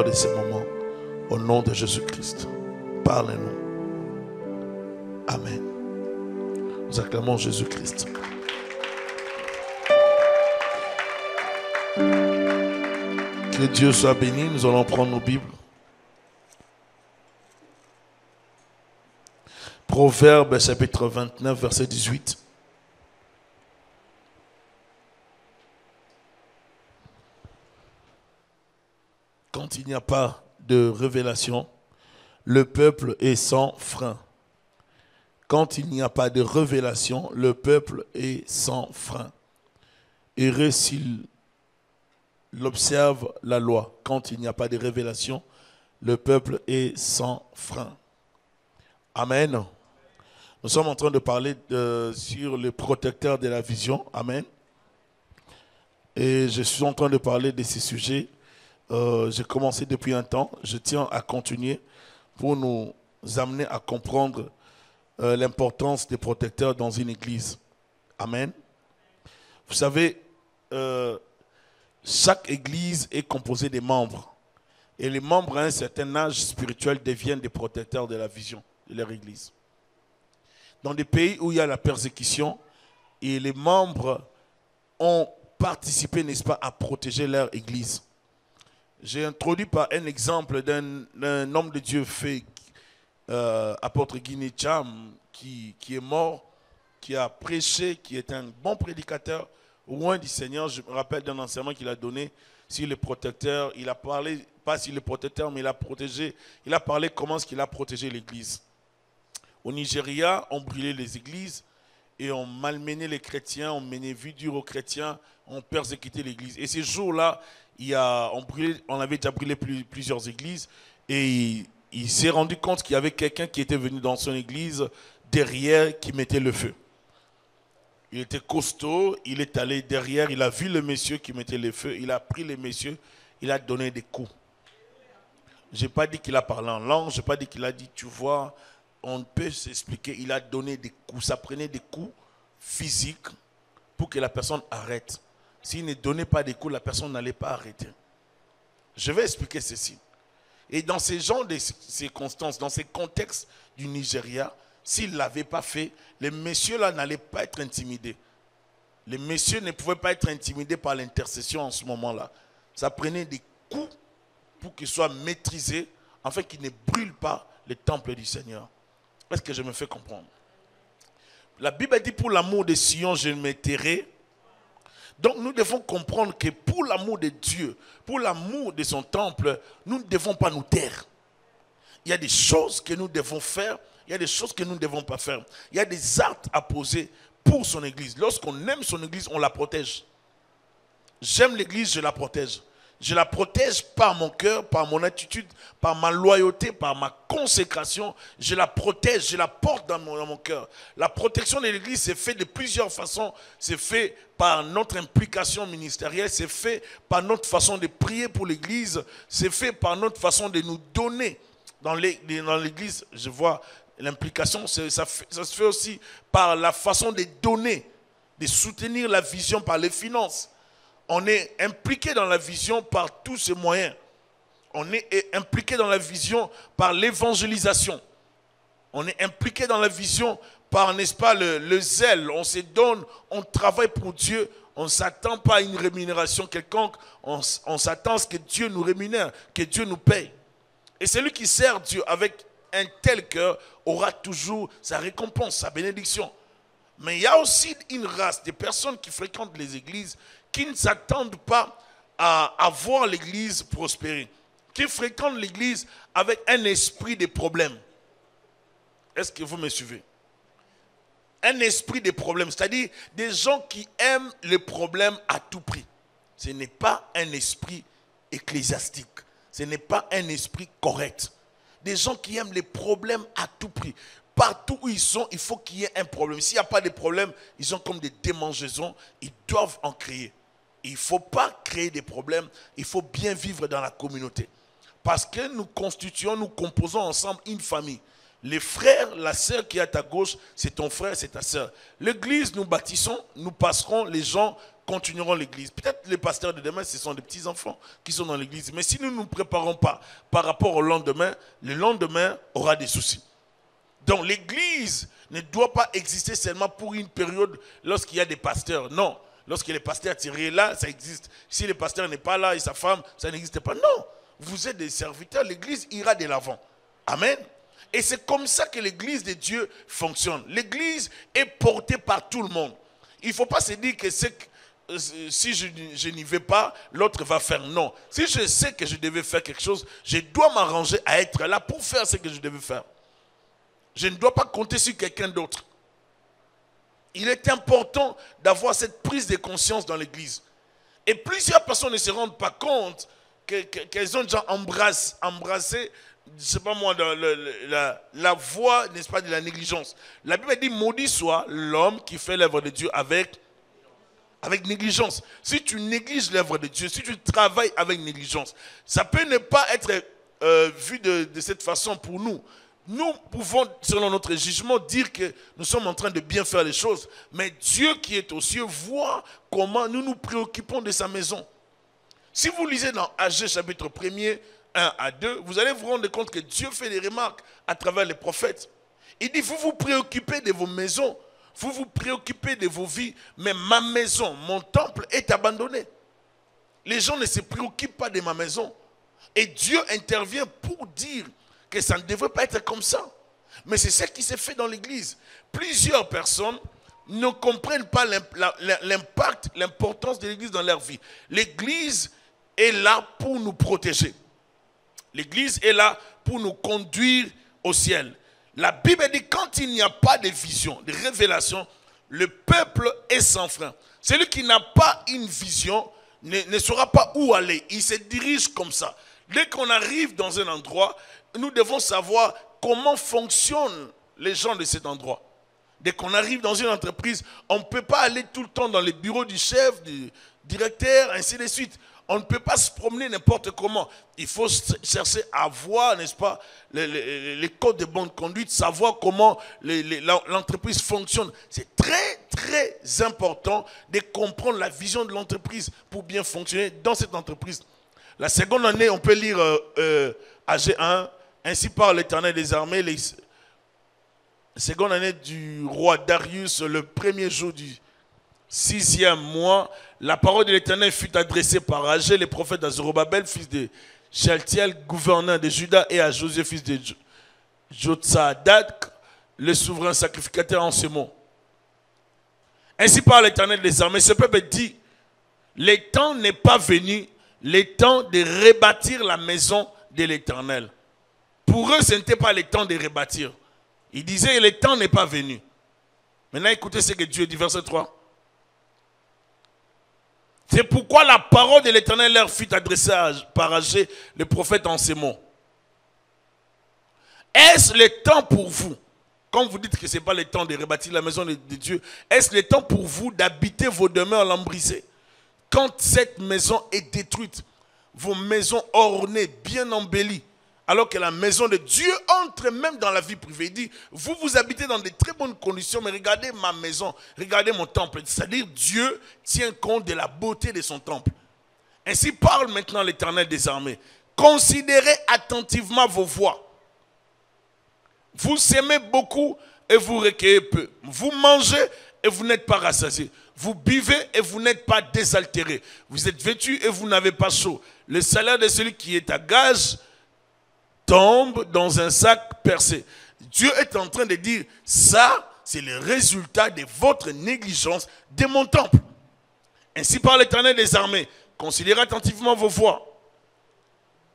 de ces moments. Au nom de Jésus-Christ. Parlez-nous. Amen. Nous acclamons Jésus-Christ. Que Dieu soit béni. Nous allons prendre nos Bibles. Proverbe chapitre 29, verset 18. Quand il n'y a pas de révélation, le peuple est sans frein. Quand il n'y a pas de révélation, le peuple est sans frein. Heureux s'il observe la loi. Quand il n'y a pas de révélation, le peuple est sans frein. Amen. Nous sommes en train de parler sur le protecteur de la vision. Amen. Et je suis en train de parler de ces sujets. J'ai commencé depuis un temps. Je tiens à continuer pour nous amener à comprendre l'importance des protecteurs dans une église. Amen. Vous savez, chaque église est composée des membres. Et les membres à un certain âge spirituel deviennent des protecteurs de la vision de leur église. Dans des pays où il y a la persécution, et les membres ont participé, n'est-ce pas, à protéger leur église. J'ai introduit par un exemple d'un homme de Dieu fait, apôtre Guinée Cham, qui est mort, qui a prêché, qui est un bon prédicateur, loin du Seigneur. Je me rappelle d'un enseignement qu'il a donné sur les protecteurs. Il a parlé, pas sur les protecteurs, mais il a parlé comment est-ce qu'il a protégé l'église. Au Nigeria, on brûlait les églises et on malmenait les chrétiens, on menait vie dure aux chrétiens, on persécutait l'église. Et ces jours-là, on avait déjà brûlé plusieurs églises et il s'est rendu compte qu'il y avait quelqu'un qui était venu dans son église derrière qui mettait le feu. Il était costaud, il est allé derrière, il a vu le monsieur qui mettait le feu, il a pris le monsieur, il a donné des coups. Je n'ai pas dit qu'il a parlé en langue, je n'ai pas dit qu'il a dit, tu vois, on peut s'expliquer, il a donné des coups, ça prenait des coups physiques pour que la personne arrête. S'il ne donnait pas des coups, la personne n'allait pas arrêter. Je vais expliquer ceci. Et dans ces genres de circonstances, dans ces contextes du Nigeria, s'il ne l'avait pas fait, les messieurs-là n'allaient pas être intimidés. Les messieurs ne pouvaient pas être intimidés par l'intercession en ce moment-là. Ça prenait des coups pour qu'ils soient maîtrisés, afin qu'ils ne brûlent pas le temple du Seigneur. Est-ce que je me fais comprendre? La Bible dit, pour l'amour de Sion, je me tairai. Donc nous devons comprendre que pour l'amour de Dieu, pour l'amour de son temple, nous ne devons pas nous taire. Il y a des choses que nous devons faire, il y a des choses que nous ne devons pas faire. Il y a des actes à poser pour son église. Lorsqu'on aime son église, on la protège. J'aime l'église, je la protège. Je la protège par mon cœur, par mon attitude, par ma loyauté, par ma consécration. Je la protège, je la porte dans mon cœur. La protection de l'église, c'est fait de plusieurs façons. C'est fait par notre implication ministérielle, c'est fait par notre façon de prier pour l'église, c'est fait par notre façon de nous donner. Dans l'église, je vois l'implication, ça se fait aussi par la façon de donner, de soutenir la vision par les finances. On est impliqué dans la vision par tous ces moyens. On est impliqué dans la vision par l'évangélisation. On est impliqué dans la vision par, n'est-ce pas, le zèle. On se donne, on travaille pour Dieu. On ne s'attend pas à une rémunération quelconque. On s'attend à ce que Dieu nous rémunère, que Dieu nous paye. Et celui qui sert Dieu avec un tel cœur aura toujours sa récompense, sa bénédiction. Mais il y a aussi une race de personnes qui fréquentent les églises qui ne s'attendent pas à voir l'église prospérer, qui fréquentent l'église avec un esprit de problème. Est-ce que vous me suivez? Un esprit de problème, c'est-à-dire des gens qui aiment les problèmes à tout prix. Ce n'est pas un esprit ecclésiastique, ce n'est pas un esprit correct. Des gens qui aiment les problèmes à tout prix. Partout où ils sont, il faut qu'il y ait un problème. S'il n'y a pas de problème, ils sont comme des démangeaisons, ils doivent en créer. Il ne faut pas créer des problèmes, il faut bien vivre dans la communauté. Parce que nous composons ensemble une famille. Les frères, la sœur qui est à ta gauche, c'est ton frère, c'est ta sœur. L'église, nous bâtissons, nous passerons, les gens continueront l'église. Peut-être les pasteurs de demain, ce sont des petits-enfants qui sont dans l'église. Mais si nous ne nous préparons pas par rapport au lendemain, le lendemain aura des soucis. Donc l'église ne doit pas exister seulement pour une période lorsqu'il y a des pasteurs. Non. Lorsque les pasteurs tirés là, ça existe. Si le pasteur n'est pas là et sa femme, ça n'existe pas. Non. Vous êtes des serviteurs, l'église ira de l'avant. Amen. Et c'est comme ça que l'église de Dieu fonctionne. L'église est portée par tout le monde. Il ne faut pas se dire que si je n'y vais pas, l'autre va faire. Non. Si je sais que je devais faire quelque chose, je dois m'arranger à être là pour faire ce que je devais faire. Je ne dois pas compter sur quelqu'un d'autre. Il est important d'avoir cette prise de conscience dans l'église. Et plusieurs personnes ne se rendent pas compte qu'elles ont déjà embrassé, je ne sais pas moi, la voie, n'est-ce pas, de la négligence. La Bible dit, maudit soit l'homme qui fait l'œuvre de Dieu avec négligence. Si tu négliges l'œuvre de Dieu, si tu travailles avec négligence, ça peut ne pas être vu de cette façon pour nous. Nous pouvons, selon notre jugement, dire que nous sommes en train de bien faire les choses. Mais Dieu qui est aux cieux voit comment nous nous préoccupons de sa maison. Si vous lisez dans Agé chapitre 1er, 1 à 2, vous allez vous rendre compte que Dieu fait des remarques à travers les prophètes. Il dit, vous vous préoccupez de vos maisons, vous vous préoccupez de vos vies, mais ma maison, mon temple est abandonné. Les gens ne se préoccupent pas de ma maison. Et Dieu intervient pour dire que ça ne devrait pas être comme ça. Mais c'est ce qui s'est fait dans l'église. Plusieurs personnes ne comprennent pas l'impact, l'importance de l'église dans leur vie. L'église est là pour nous protéger. L'église est là pour nous conduire au ciel. La Bible dit quand il n'y a pas de vision, de révélation, le peuple est sans frein. Celui qui n'a pas une vision ne saura pas où aller. Il se dirige comme ça. Dès qu'on arrive dans un endroit, nous devons savoir comment fonctionnent les gens de cet endroit. Dès qu'on arrive dans une entreprise, on ne peut pas aller tout le temps dans les bureaux du chef, du directeur, ainsi de suite. On ne peut pas se promener n'importe comment. Il faut chercher à voir, n'est-ce pas, les codes de bonne conduite, savoir comment l'entreprise fonctionne. C'est très, très important de comprendre la vision de l'entreprise pour bien fonctionner dans cette entreprise. La seconde année, on peut lire Agé 1, ainsi parle l'Éternel des armées, la seconde année du roi Darius, le premier jour du 6e mois, la parole de l'Éternel fut adressée par Agé, le prophète à Zorobabel, fils de Shealtiel, gouverneur de Juda, et à Josué, fils de Jotsadak, le souverain sacrificateur, en ce mot. Ainsi parle l'Éternel des armées. Ce peuple dit, le temps n'est pas venu, le temps de rebâtir la maison de l'Éternel. Pour eux, ce n'était pas le temps de rebâtir. Ils disaient, le temps n'est pas venu. Maintenant, écoutez ce que Dieu dit, verset 3. C'est pourquoi la parole de l'Éternel leur fut adressée par Agé, le prophète, en ces mots. Est-ce le temps pour vous, quand vous dites que ce n'est pas le temps de rebâtir la maison de Dieu, est-ce le temps pour vous d'habiter vos demeures lambrisées? Quand cette maison est détruite, vos maisons ornées, bien embellies, alors que la maison de Dieu entre même dans la vie privée. Il dit, vous habitez dans de très bonnes conditions, mais regardez ma maison, regardez mon temple. C'est-à-dire, Dieu tient compte de la beauté de son temple. Ainsi parle maintenant l'Éternel des armées. Considérez attentivement vos voies. Vous semez beaucoup et vous recueillez peu. Vous mangez et vous n'êtes pas rassasiés. Vous buvez et vous n'êtes pas désaltérés. Vous êtes vêtus et vous n'avez pas chaud. Le salaire de celui qui est à gage tombe dans un sac percé. Dieu est en train de dire, ça, c'est le résultat de votre négligence de mon temple. Ainsi parle l'Éternel des armées. Considérez attentivement vos voies.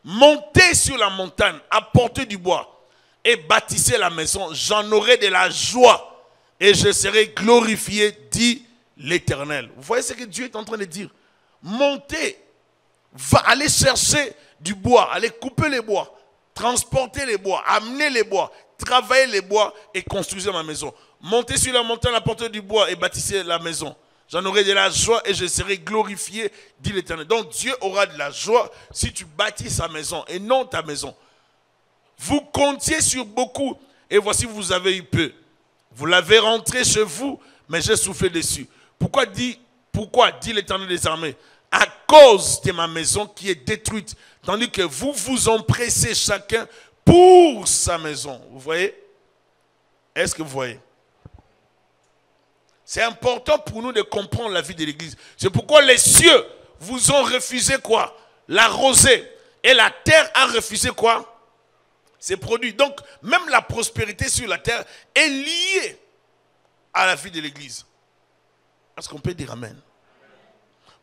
Montez sur la montagne, apportez du bois et bâtissez la maison. J'en aurai de la joie et je serai glorifié, dit l'Éternel. Vous voyez ce que Dieu est en train de dire? Montez, allez chercher du bois, allez couper les bois. Transportez les bois, amenez les bois, travaillez les bois et construisez ma maison. Montez sur la montagne, apportez du bois et bâtissez la maison. J'en aurai de la joie et je serai glorifié, dit l'Éternel. Donc Dieu aura de la joie si tu bâtis sa maison et non ta maison. Vous comptiez sur beaucoup Et voici, vous avez eu peu. Vous l'avez rentré chez vous, mais j'ai soufflé dessus. Pourquoi dit l'Éternel des armées? À cause de ma maison qui est détruite, tandis que vous vous empressez chacun pour sa maison. Vous voyez? Est-ce que vous voyez? C'est important pour nous de comprendre la vie de l'Église. C'est pourquoi les cieux vous ont refusé quoi? La rosée. Et la terre a refusé quoi? Ses produits. Donc, même la prospérité sur la terre est liée à la vie de l'Église. Est-ce qu'on peut dire amen?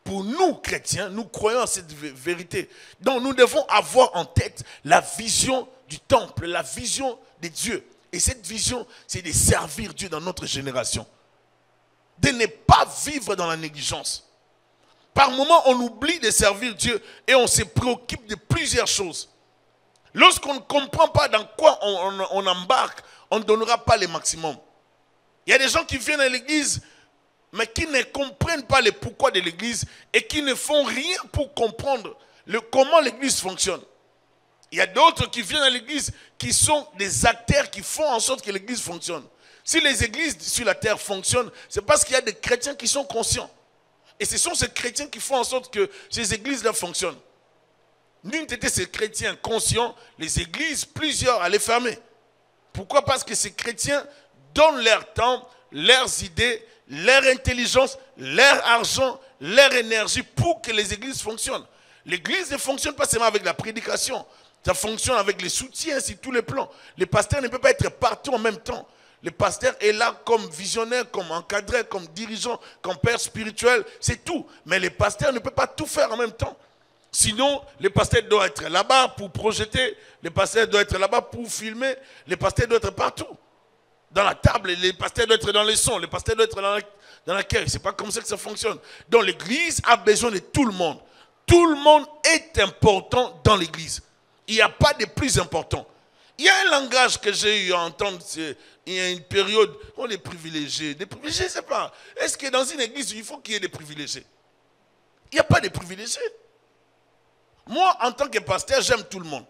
Pour nous, chrétiens, nous croyons à cette vérité. Donc, nous devons avoir en tête la vision du temple, la vision de Dieu. Et cette vision, c'est de servir Dieu dans notre génération. De ne pas vivre dans la négligence. Par moments, on oublie de servir Dieu et on se préoccupe de plusieurs choses. Lorsqu'on ne comprend pas dans quoi on embarque, on ne donnera pas le maximum. Il y a des gens qui viennent à l'église, mais qui ne comprennent pas le pourquoi de l'église et qui ne font rien pour comprendre comment l'église fonctionne. Il y a d'autres qui viennent à l'église qui sont des acteurs qui font en sorte que l'église fonctionne. Si les églises sur la terre fonctionnent, c'est parce qu'il y a des chrétiens qui sont conscients. Et ce sont ces chrétiens qui font en sorte que ces églises-là fonctionnent. N'eût été ces chrétiens conscients, les églises, plusieurs allaient fermer. Pourquoi? Parce que ces chrétiens donnent leur temps, leurs idées, leur intelligence, leur argent, leur énergie pour que les églises fonctionnent. L'église ne fonctionne pas seulement avec la prédication. Ça fonctionne avec les soutiens sur tous les plans. Les pasteurs ne peuvent pas être partout en même temps. Le pasteur est là comme visionnaire, comme encadré, comme dirigeant, comme père spirituel, c'est tout. Mais le pasteur ne peut pas tout faire en même temps. Sinon, le pasteur doit être là-bas pour projeter, le pasteur doit être là-bas pour filmer, le pasteur doit être partout. Dans la table, le pasteur doit être dans les sons, le pasteur doit être dans l'accueil. Ce n'est pas comme ça que ça fonctionne. Donc l'église a besoin de tout le monde. Tout le monde est important dans l'église. Il n'y a pas de plus important. Il y a un langage que j'ai eu à entendre, il y a une période, on est privilégiés. Des privilégiés, je ne sais pas. Est-ce que dans une église, il faut qu'il y ait des privilégiés? Il n'y a pas de privilégiés. Moi, en tant que pasteur, j'aime tout le monde.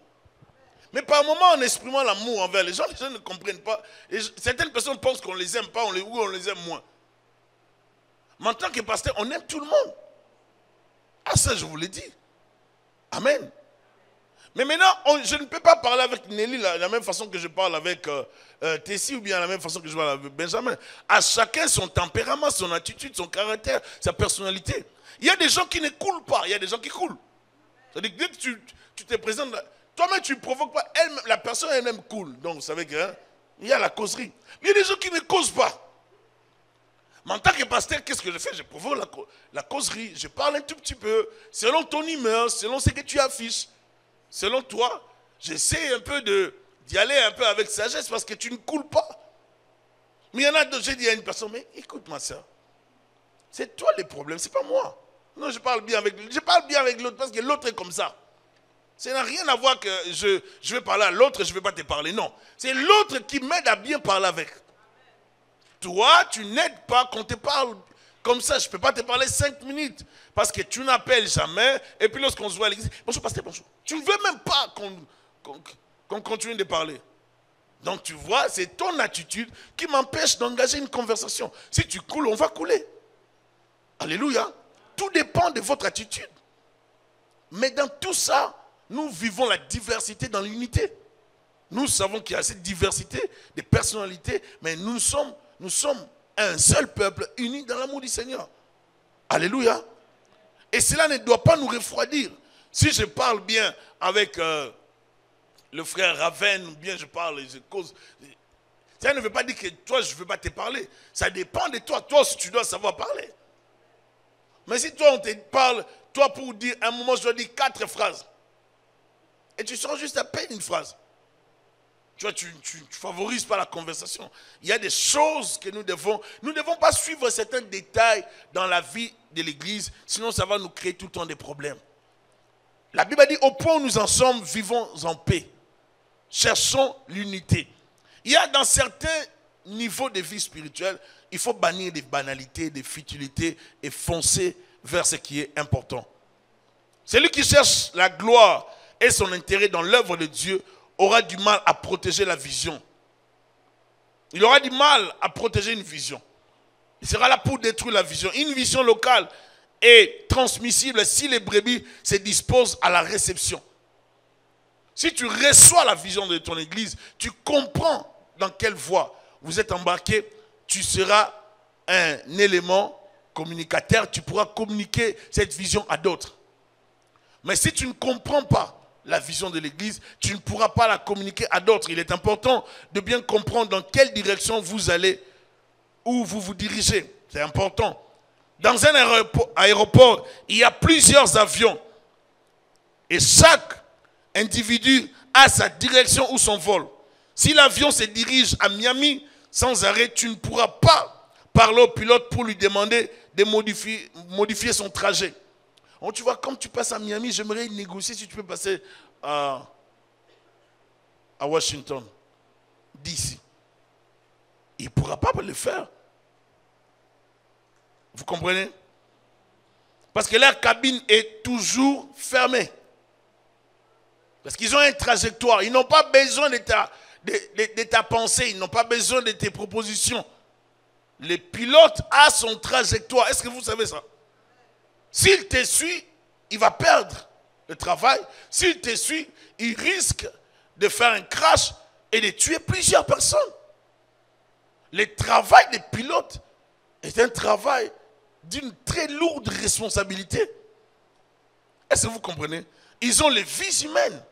Mais par moments, en exprimant l'amour envers les gens ne comprennent pas. Et certaines personnes pensent qu'on ne les aime pas, ou on les aime moins. Mais en tant que pasteur, on aime tout le monde. Ah, ça, je vous l'ai dit. Amen. Mais maintenant, je ne peux pas parler avec Nelly de la même façon que je parle avec Tessie ou bien de la même façon que je parle avec Benjamin. À chacun son tempérament, son attitude, son caractère, sa personnalité. Il y a des gens qui ne coulent pas, il y a des gens qui coulent. C'est-à-dire que dès que tu te présentes, toi-même tu ne provoques pas, la personne elle-même coule. Donc vous savez qu'il y a la causerie. Mais il y a des gens qui ne causent pas. Mais en tant que pasteur, qu'est-ce que je fais? Je provoque la causerie, je parle un tout petit peu, selon ton humeur, selon ce que tu affiches. Selon toi, j'essaie un peu d'y aller un peu avec sagesse parce que tu ne coules pas. Mais il y en a d'autres, j'ai dit à une personne, mais écoute ma soeur, c'est toi le problème, c'est pas moi. Non, je parle bien avec l'autre parce que l'autre est comme ça. Ça n'a rien à voir que je vais parler à l'autre et je ne vais pas te parler. Non, c'est l'autre qui m'aide à bien parler avec. Toi, tu n'aides pas quand on te parle comme ça. Je ne peux pas te parler 5 minutes parce que tu n'appelles jamais. Et puis lorsqu'on se voit à l'église, bonjour pasteur, bonjour. Tu ne veux même pas qu'on continue de parler. Donc tu vois, c'est ton attitude qui m'empêche d'engager une conversation. Si tu coules, on va couler. Alléluia. Tout dépend de votre attitude. Mais dans tout ça, nous vivons la diversité dans l'unité. Nous savons qu'il y a cette diversité de personnalités, mais nous sommes un seul peuple uni dans l'amour du Seigneur. Alléluia. Et cela ne doit pas nous refroidir. Si je parle bien avec le frère Raven, ou bien je parle et je cause, ça ne veut pas dire que toi, je ne veux pas te parler. Ça dépend de toi. Toi aussi, tu dois savoir parler. Mais si toi, on te parle, toi, pour dire, à un moment, je dois dire 4 phrases. Et tu sors juste à peine une phrase. Tu vois, tu ne favorises pas la conversation. Il y a des choses que nous ne devons pas suivre certains détails dans la vie de l'église, sinon ça va nous créer tout le temps des problèmes. La Bible a dit, au point où nous en sommes, vivons en paix. Cherchons l'unité. Il y a dans certains niveaux de vie spirituelle, il faut bannir des banalités, des futilités et foncer vers ce qui est important. Celui qui cherche la gloire et son intérêt dans l'œuvre de Dieu aura du mal à protéger la vision. Il aura du mal à protéger une vision. Il sera là pour détruire la vision. Une vision locale est transmissible si les brebis se disposent à la réception. Si tu reçois la vision de ton église, tu comprends dans quelle voie vous êtes embarqué, tu seras un élément communicateur, tu pourras communiquer cette vision à d'autres. Mais si tu ne comprends pas la vision de l'église, tu ne pourras pas la communiquer à d'autres. Il est important de bien comprendre dans quelle direction vous allez, où vous vous dirigez. C'est important. Dans un aéroport, il y a plusieurs avions. Et chaque individu a sa direction ou son vol. Si l'avion se dirige à Miami sans arrêt, tu ne pourras pas parler au pilote pour lui demander de modifier son trajet. Donc, tu vois, comme tu passes à Miami, j'aimerais négocier si tu peux passer à Washington, d'ici. Il ne pourra pas le faire. Vous comprenez? Parce que leur cabine est toujours fermée. Parce qu'ils ont une trajectoire. Ils n'ont pas besoin de ta pensée. Ils n'ont pas besoin de tes propositions. Le pilote a son trajectoire. Est-ce que vous savez ça? S'il te suit, il va perdre le travail. S'il te suit, il risque de faire un crash et de tuer plusieurs personnes. Le travail des pilotes est un travail d'une très lourde responsabilité. Est-ce que vous comprenez? Ils ont les vies humaines.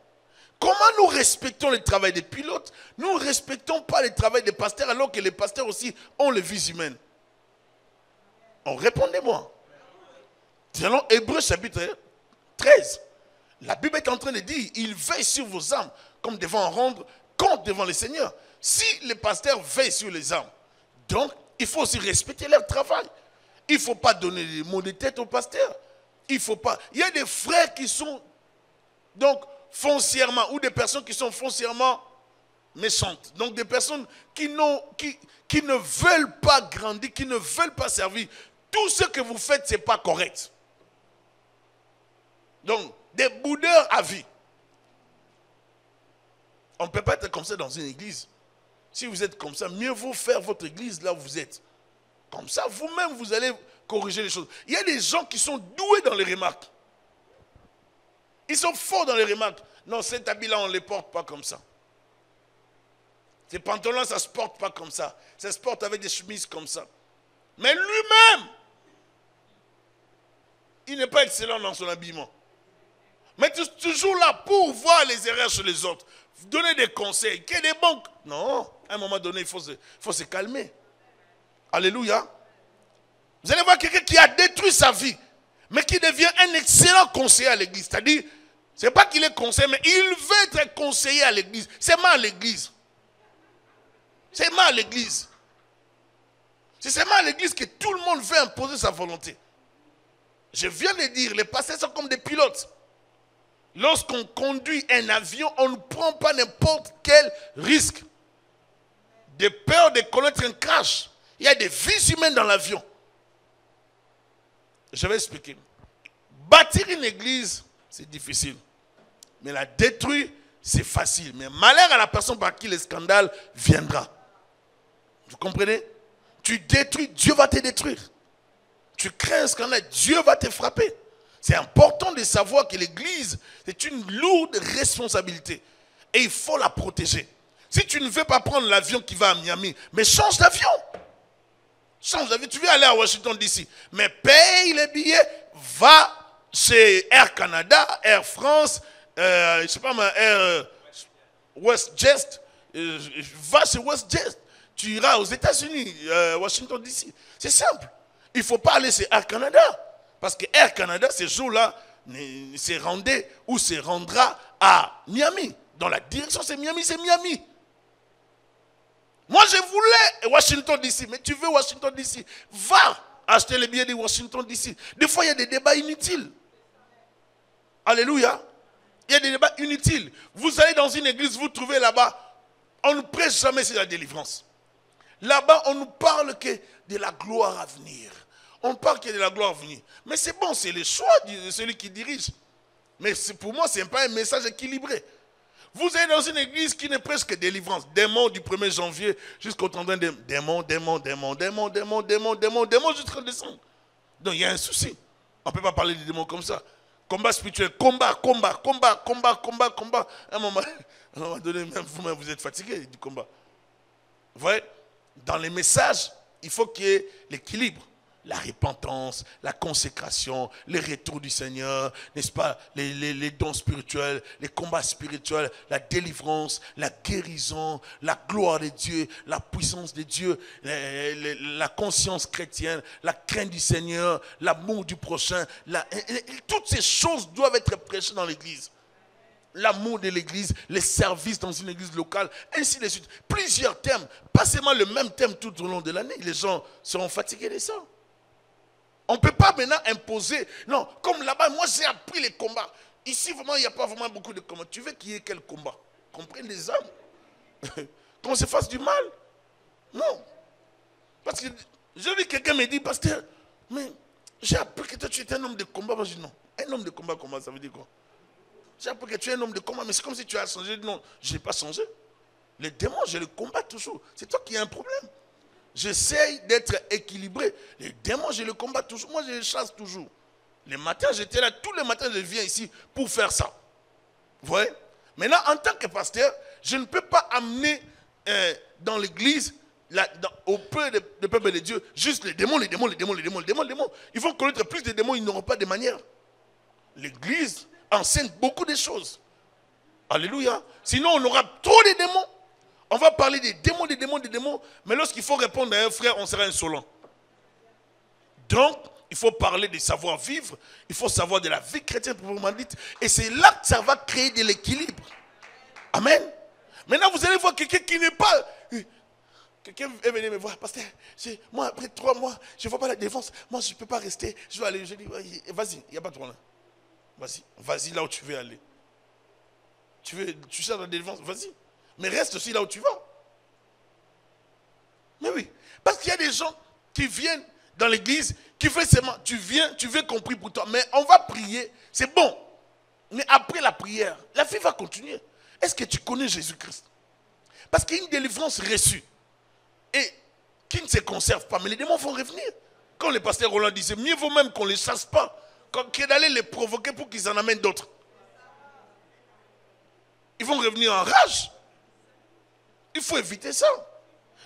Comment nous respectons le travail des pilotes? Nous ne respectons pas le travail des pasteurs alors que les pasteurs aussi ont les vies humaines. Oh, répondez-moi. Selon Hébreux chapitre 13, la Bible est en train de dire, il veille sur vos âmes comme devant en rendre compte devant le Seigneur. Si les pasteurs veillent sur les âmes, donc il faut aussi respecter leur travail. Il ne faut pas donner des mots de tête aux pasteurs. Il faut pas. Il y a des frères qui sont donc foncièrement, ou des personnes qui sont foncièrement méchantes. Donc des personnes qui ne veulent pas grandir, qui ne veulent pas servir. Tout ce que vous faites, ce n'est pas correct. Donc, des boudeurs à vie. On ne peut pas être comme ça dans une église. Si vous êtes comme ça, mieux vaut faire votre église là où vous êtes. Comme ça, vous-même, vous allez corriger les choses. Il y a des gens qui sont doués dans les remarques. Ils sont forts dans les remarques. Non, cet habit-là, on ne les porte pas comme ça. Ces pantalons, ça ne se porte pas comme ça. Ça se porte avec des chemises comme ça. Mais lui-même, il n'est pas excellent dans son habillement. Mais tu es toujours là pour voir les erreurs chez les autres. Donner des conseils. Qu'il y ait des bons... Non, à un moment donné, il faut se calmer. Alléluia. Vous allez voir quelqu'un qui a détruit sa vie, mais qui devient un excellent conseiller à l'église. C'est-à-dire, ce n'est pas qu'il est conseiller, mais il veut être conseiller à l'église. C'est mal à l'église. C'est mal à l'église. C'est seulement à l'église que tout le monde veut imposer sa volonté. Je viens de dire, les pasteurs sont comme des pilotes. Lorsqu'on conduit un avion, on ne prend pas n'importe quel risque. De peur de connaître un crash. Il y a des vies humaines dans l'avion. Je vais expliquer. Bâtir une église, c'est difficile. Mais la détruire, c'est facile. Mais malheur à la personne par qui le scandale viendra. Vous comprenez? Tu détruis, Dieu va te détruire. Tu crées un scandale, Dieu va te frapper. C'est important de savoir que l'église, c'est une lourde responsabilité. Et il faut la protéger. Si tu ne veux pas prendre l'avion qui va à Miami, mais change d'avion. Change d'avion. Tu veux aller à Washington DC, mais paye les billets, va chez Air Canada, Air France, je ne sais pas moi, Air WestJet. Va chez WestJet. Tu iras aux États-Unis, Washington DC. C'est simple. Il ne faut pas aller chez Air Canada. Parce que Air Canada, ces jours-là, se rendait ou se rendra à Miami. Dans la direction, c'est Miami, c'est Miami. Moi, je voulais Washington DC, mais tu veux Washington DC, va acheter les billets de Washington DC. Des fois, il y a des débats inutiles. Alléluia. Il y a des débats inutiles. Vous allez dans une église, vous trouvez là-bas, on ne prêche jamais sur la délivrance. Là-bas, on ne parle que de la gloire à venir. On parle que de la gloire à venir. Mais c'est bon, c'est le choix de celui qui dirige. Mais pour moi, ce n'est pas un message équilibré. Vous êtes dans une église qui n'est presque délivrance. Démons du 1er janvier jusqu'au 31 démons, jusqu'au décembre. Donc il y a un souci. On ne peut pas parler des démons comme ça. Combat spirituel, combat. À un moment donné, même vous-même, vous êtes fatigué du combat. Vous voyez, dans les messages, il faut qu'il y ait l'équilibre. La repentance, la consécration, le retour du Seigneur, n'est-ce pas, les dons spirituels, les combats spirituels, la délivrance, la guérison, la gloire de Dieu, la puissance de Dieu, la conscience chrétienne, la crainte du Seigneur, l'amour du prochain. Toutes ces choses doivent être prêchées dans l'église. L'amour de l'église, les services dans une église locale, ainsi de suite. Plusieurs thèmes, pas seulement le même thème tout au long de l'année. Les gens seront fatigués de ça. On ne peut pas maintenant imposer. Non, comme là-bas, moi j'ai appris les combats. Ici, vraiment, il n'y a pas vraiment beaucoup de combats. Tu veux qu'il y ait quel combat? Qu'on prenne les âmes? Qu'on se fasse du mal? Non. Parce que j'ai vu quelqu'un me dire, pasteur, mais j'ai appris que toi tu es un homme de combat. Moi je dis non. Un homme de combat, comment ça veut dire quoi? J'ai appris que tu es un homme de combat, mais c'est comme si tu as changé. Je dis non, je n'ai pas changé. Les démons, je les combats toujours. C'est toi qui as un problème. J'essaye d'être équilibré. Les démons, je les combats toujours. Moi, je les chasse toujours. Les matins, j'étais là. Tous les matins, je viens ici pour faire ça. Vous voyez? Maintenant, en tant que pasteur, je ne peux pas amener dans l'église, au peu de peuple de Dieu, juste les démons. Ils vont connaître plus de démons, ils n'auront pas de manière. L'église enseigne beaucoup de choses. Alléluia. Sinon, on aura trop de démons. On va parler des démons, mais lorsqu'il faut répondre à un frère, on sera insolent. Donc, il faut parler de savoir-vivre, il faut savoir de la vie chrétienne proprement dite, et c'est là que ça va créer de l'équilibre. Amen. Maintenant, vous allez voir quelqu'un qui n'est pas... Quelqu'un est venu me voir, pasteur, moi, après 3 mois, je ne vois pas la défense, moi, je ne peux pas rester, je vais aller, je dis, vas-y, il n'y a pas de problème. Vas-y là où tu veux aller. Tu cherches la défense, vas-y. Mais reste aussi là où tu vas. Mais oui. Parce qu'il y a des gens qui viennent dans l'église, qui font seulement, tu veux qu'on prie pour toi. Mais on va prier, c'est bon. Mais après la prière, la vie va continuer. Est-ce que tu connais Jésus-Christ? Parce qu'il y a une délivrance reçue. Et qui ne se conserve pas. Mais les démons vont revenir. Quand le pasteur Roland disait, mieux vaut même qu'on ne les chasse pas, que d'aller les provoquer pour qu'ils en amènent d'autres. Ils vont revenir en rage. Il faut éviter ça.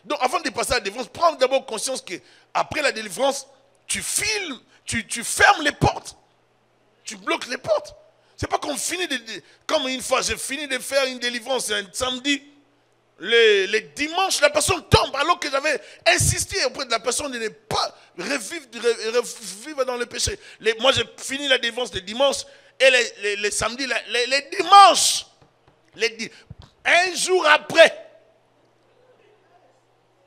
Donc avant de passer à la délivrance, prends d'abord conscience qu'après la délivrance, tu filmes, tu fermes les portes. Tu bloques les portes. C'est pas qu'on finit comme une fois, j'ai fini de faire une délivrance un samedi. Les dimanches, la personne tombe alors que j'avais insisté auprès de la personne de ne pas revivre dans le péché. Moi, j'ai fini la délivrance le dimanche et les samedis, les dimanches, un jour après.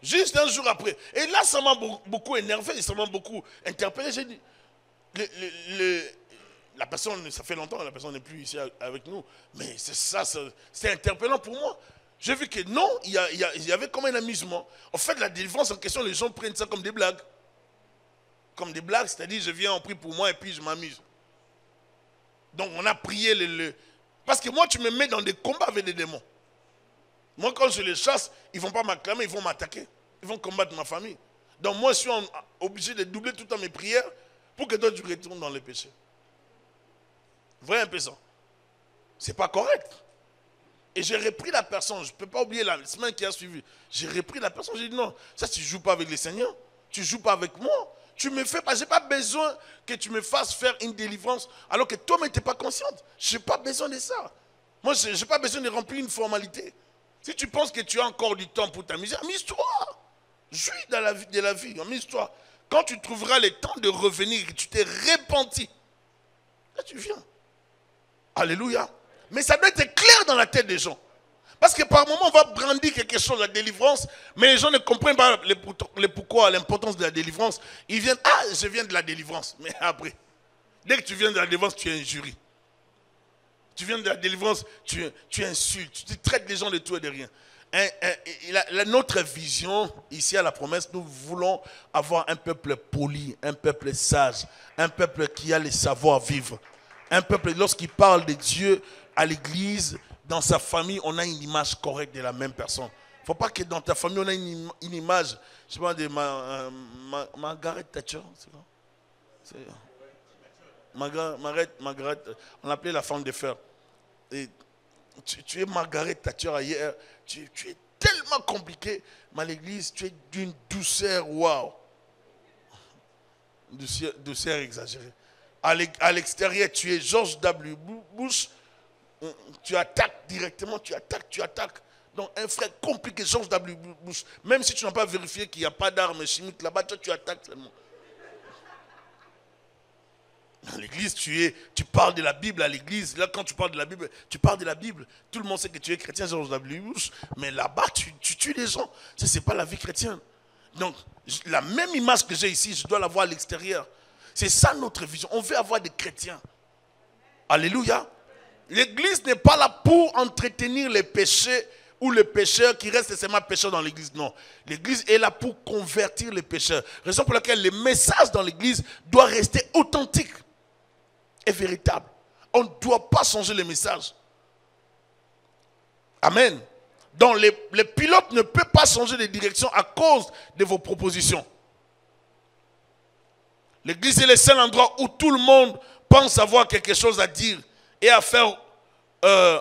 Juste un jour après. Et là, ça m'a beaucoup énervé, ça m'a beaucoup interpellé. J'ai dit, la personne, ça fait longtemps, la personne n'est plus ici avec nous, mais c'est interpellant pour moi. J'ai vu que non, il y avait comme un amusement. En fait, la délivrance en question, les gens prennent ça comme des blagues. Comme des blagues, c'est-à-dire, je viens, on prie pour moi et puis je m'amuse. Donc, on a prié parce que moi, tu me mets dans des combats avec des démons. Moi, quand je les chasse, ils ne vont pas m'acclamer, ils vont m'attaquer. Ils vont combattre ma famille. Donc moi, je suis obligé de doubler tout le temps mes prières pour que toi, tu retournes dans le péché. Vous voyez un peu ça? Ce n'est pas correct. Et j'ai repris la personne. Je ne peux pas oublier la semaine qui a suivi. J'ai repris la personne. J'ai dit non, ça, tu ne joues pas avec le Seigneur. Tu ne joues pas avec moi. Tu me fais pas. Je n'ai pas besoin que tu me fasses faire une délivrance alors que toi-même, tu n'es pas consciente. Je n'ai pas besoin de ça. Moi, je n'ai pas besoin de remplir une formalité. Si tu penses que tu as encore du temps pour t'amuser, amuse-toi. Jouis de la vie, amuse-toi. Quand tu trouveras le temps de revenir et que tu t'es repenti, là tu viens. Alléluia. Mais ça doit être clair dans la tête des gens. Parce que par moment, on va brandir quelque chose, la délivrance, mais les gens ne comprennent pas le pourquoi, l'importance de la délivrance. Ils viennent, je viens de la délivrance. Mais après, dès que tu viens de la délivrance, tu injuries. Tu viens de la délivrance, tu insultes, tu traites les gens de tout et de rien. Notre vision, ici à la promesse, nous voulons avoir un peuple poli, un peuple sage, un peuple qui a le savoir-vivre. Un peuple, lorsqu'il parle de Dieu à l'église, dans sa famille, on a une image correcte de la même personne. Il ne faut pas que dans ta famille, on a une image, je sais pas, de Margaret Thatcher. Margaret, on l'appelait la femme de fer. Et tu es Margaret Thatcher ailleurs, tu es tellement compliqué, mais à l'église, tu es d'une douceur, waouh. Douceur exagérée. À l'extérieur, tu es George W. Bush, tu attaques directement, tu attaques. Donc un frère compliqué, George W. Bush, même si tu n'as pas vérifié qu'il n'y a pas d'armes chimiques là-bas, toi tu attaques seulement. Dans l'église, tu parles de la Bible à l'église. Là, quand tu parles de la Bible, tu parles de la Bible. Tout le monde sait que tu es chrétien, George W. Bush, mais là-bas, tu tues les gens. Ça, c'est pas la vie chrétienne. Donc, la même image que j'ai ici, je dois l'avoir à l'extérieur. C'est ça notre vision. On veut avoir des chrétiens. Alléluia. L'église n'est pas là pour entretenir les péchés ou les pécheurs qui restent seulement pécheurs dans l'église. Non. L'église est là pour convertir les pécheurs. Raison pour laquelle le message dans l'église doit rester authentique et véritable. On ne doit pas changer le message. Amen. Donc les pilotes ne peuvent pas changer de direction à cause de vos propositions. L'église est le seul endroit où tout le monde pense avoir quelque chose à dire et à faire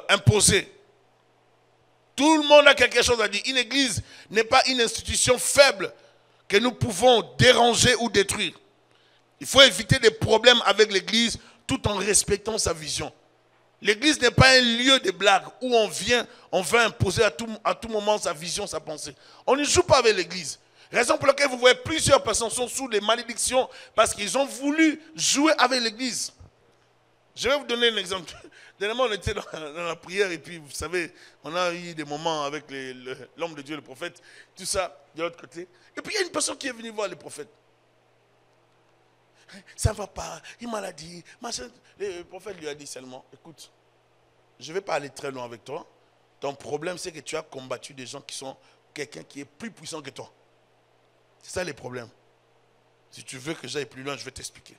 imposer. Tout le monde a quelque chose à dire. Une église n'est pas une institution faible que nous pouvons déranger ou détruire. Il faut éviter des problèmes avec l'église tout en respectant sa vision. L'église n'est pas un lieu de blague où on veut imposer à tout moment sa vision, sa pensée. On ne joue pas avec l'église. Raison pour laquelle vous voyez plusieurs personnes sont sous des malédictions parce qu'ils ont voulu jouer avec l'église. Je vais vous donner un exemple. Dernièrement, on était dans la prière et puis, vous savez, on a eu des moments avec l'homme de Dieu, le prophète, tout ça, de l'autre côté. Et puis, il y a une personne qui est venue voir le prophète. Ça ne va pas, il m'a dit. Le prophète lui a dit seulement, écoute, je ne vais pas aller très loin avec toi. Ton problème, c'est que tu as combattu des gens qui sont quelqu'un qui est plus puissant que toi. C'est ça les problèmes. Si tu veux que j'aille plus loin, je vais t'expliquer.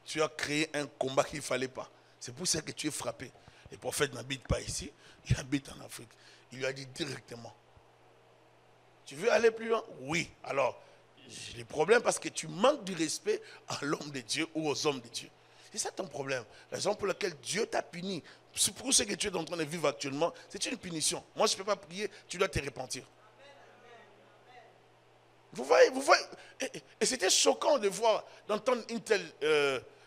Tu as créé un combat qu'il ne fallait pas. C'est pour ça que tu es frappé. Le prophète n'habite pas ici, il habite en Afrique. Il lui a dit directement, tu veux aller plus loin? Oui. Alors, j'ai des problèmes parce que tu manques du respect à l'homme de Dieu ou aux hommes de Dieu. C'est ça ton problème. La raison pour laquelle Dieu t'a puni. Pour ce que tu es en train de vivre actuellement, c'est une punition. Moi, je ne peux pas prier, tu dois te repentir. Vous voyez, et c'était choquant de voir, d'entendre une telle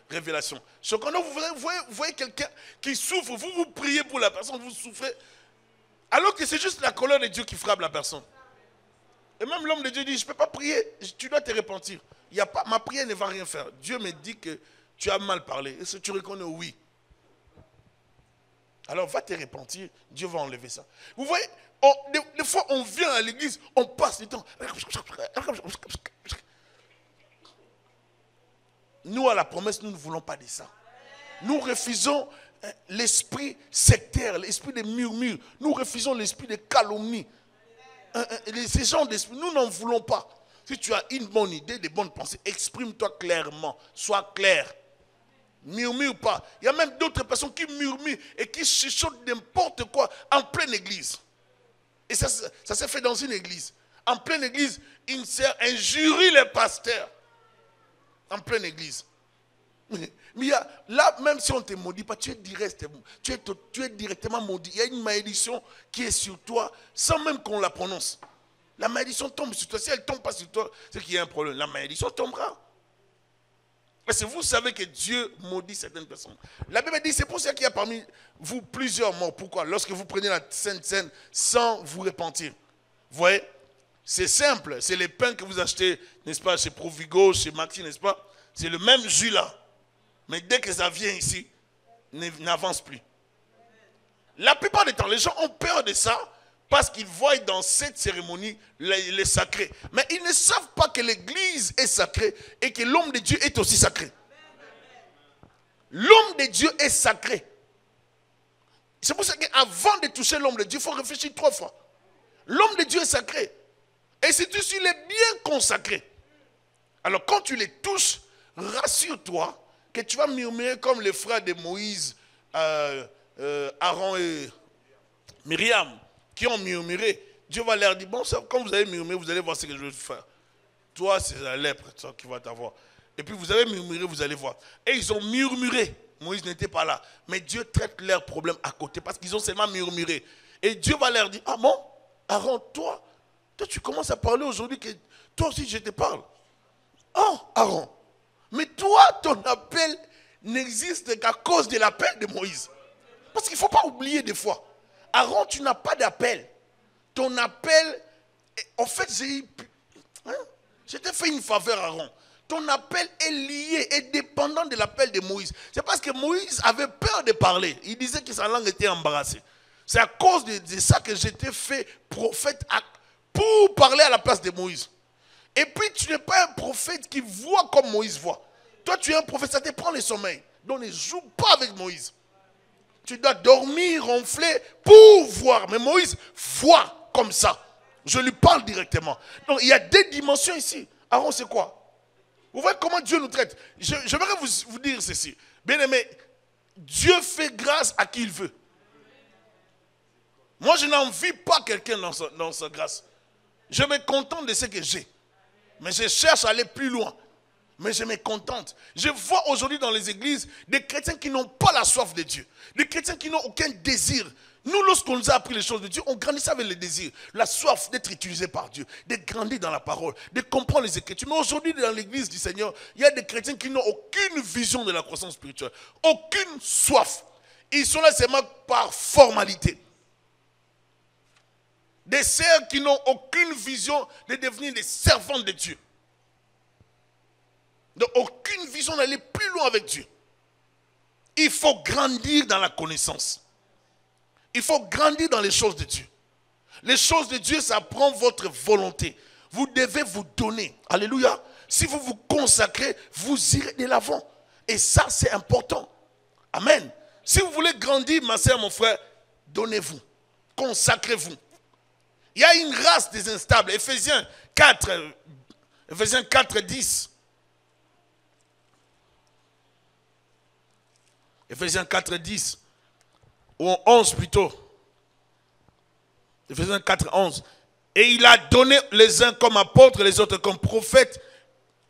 révélation. Choquant, donc vous voyez quelqu'un qui souffre, vous priez pour la personne, vous souffrez, alors que c'est juste la colère de Dieu qui frappe la personne. Et même l'homme de Dieu dit, je ne peux pas prier, tu dois te repentir. Ma prière ne va rien faire. Dieu me dit que tu as mal parlé. Est-ce que tu reconnais? Oui. Alors va te repentir, Dieu va enlever ça. Vous voyez, des fois on vient à l'église, on passe du temps. Nous à la promesse, nous ne voulons pas de ça. Nous refusons l'esprit sectaire, l'esprit de murmure. Nous refusons l'esprit de calomnie. Ces gens d'esprit, nous n'en voulons pas. Si tu as une bonne idée, des bonnes pensées, exprime-toi clairement, sois clair. Murmure pas. Il y a même d'autres personnes qui murmurent et qui chuchotent n'importe quoi en pleine église. Et ça s'est fait dans une église. En pleine église, une sœur injurie les pasteurs. En pleine église. Mais là, même si on ne te maudit pas, tu es directement maudit. Il y a une malédiction qui est sur toi sans même qu'on la prononce. La malédiction tombe sur toi. Si elle ne tombe pas sur toi, c'est qu'il y a un problème. La malédiction tombera. Parce que vous savez que Dieu maudit certaines personnes. La Bible dit, c'est pour ça qu'il y a parmi vous plusieurs morts. Pourquoi? Lorsque vous prenez la Sainte Seine sans vous repentir. Vous voyez? C'est simple. C'est les pains que vous achetez, n'est-ce pas, chez Provigo, chez Maxi, n'est-ce pas? C'est le même jus là. Mais dès que ça vient ici, n'avance plus. La plupart des temps, les gens ont peur de ça parce qu'ils voient dans cette cérémonie les sacrés. Mais ils ne savent pas que l'église est sacrée et que l'homme de Dieu est aussi sacré. L'homme de Dieu est sacré. C'est pour ça qu'avant de toucher l'homme de Dieu, il faut réfléchir 3 fois. L'homme de Dieu est sacré. Et si tu suis, il est bien consacré. Alors quand tu les touches, rassure-toi que tu vas murmurer comme les frères de Moïse Aaron et Myriam, qui ont murmuré, Dieu va leur dire, bon, quand vous allez murmurer, vous allez voir ce que je vais faire. Toi, c'est la lèpre qui va t'avoir. Et puis vous allez murmurer, vous allez voir. Et ils ont murmuré. Moïse n'était pas là. Mais Dieu traite leurs problèmes à côté parce qu'ils ont seulement murmuré. Et Dieu va leur dire, ah bon, Aaron, toi tu commences à parler aujourd'hui que toi aussi je te parle. Oh, Aaron, mais toi, ton appel n'existe qu'à cause de l'appel de Moïse. Parce qu'il ne faut pas oublier des fois. Aaron, tu n'as pas d'appel. Ton appel, en fait, je t'ai fait une faveur, Aaron. Ton appel est lié, est dépendant de l'appel de Moïse. C'est parce que Moïse avait peur de parler. Il disait que sa langue était embarrassée. C'est à cause de ça que j'étais fait prophète pour parler à la place de Moïse. Et puis, tu n'es pas un prophète qui voit comme Moïse voit. Toi, tu es un prophète, ça te prend le sommeil. Donc, ne joue pas avec Moïse. Tu dois dormir, ronfler pour voir. Mais Moïse voit comme ça. Je lui parle directement. Donc, il y a des dimensions ici. Aaron, c'est quoi? Vous voyez comment Dieu nous traite. J'aimerais vous dire ceci. Bien aimé, Dieu fait grâce à qui il veut. Moi, je n'envie pas quelqu'un dans sa grâce. Je me contente de ce que j'ai. Mais je cherche à aller plus loin. Mais je me contente. Je vois aujourd'hui dans les églises des chrétiens qui n'ont pas la soif de Dieu. Des chrétiens qui n'ont aucun désir. Nous, lorsqu'on nous a appris les choses de Dieu, on grandissait avec le désir. La soif d'être utilisé par Dieu. De grandir dans la parole. De comprendre les Écritures. Mais aujourd'hui, dans l'église du Seigneur, il y a des chrétiens qui n'ont aucune vision de la croissance spirituelle. Aucune soif. Ils sont là seulement par formalité. Des sœurs qui n'ont aucune vision de devenir des servantes de Dieu. Donc, aucune vision d'aller plus loin avec Dieu. Il faut grandir dans la connaissance. Il faut grandir dans les choses de Dieu. Les choses de Dieu, ça prend votre volonté. Vous devez vous donner. Alléluia. Si vous vous consacrez, vous irez de l'avant. Et ça, c'est important. Amen. Si vous voulez grandir, ma soeur, mon frère, donnez-vous. Consacrez-vous. Il y a une race des instables. Éphésiens 4, 10. Éphésiens 4, 10. Ou 11 plutôt. Éphésiens 4, 11. Et il a donné les uns comme apôtres, les autres comme prophètes,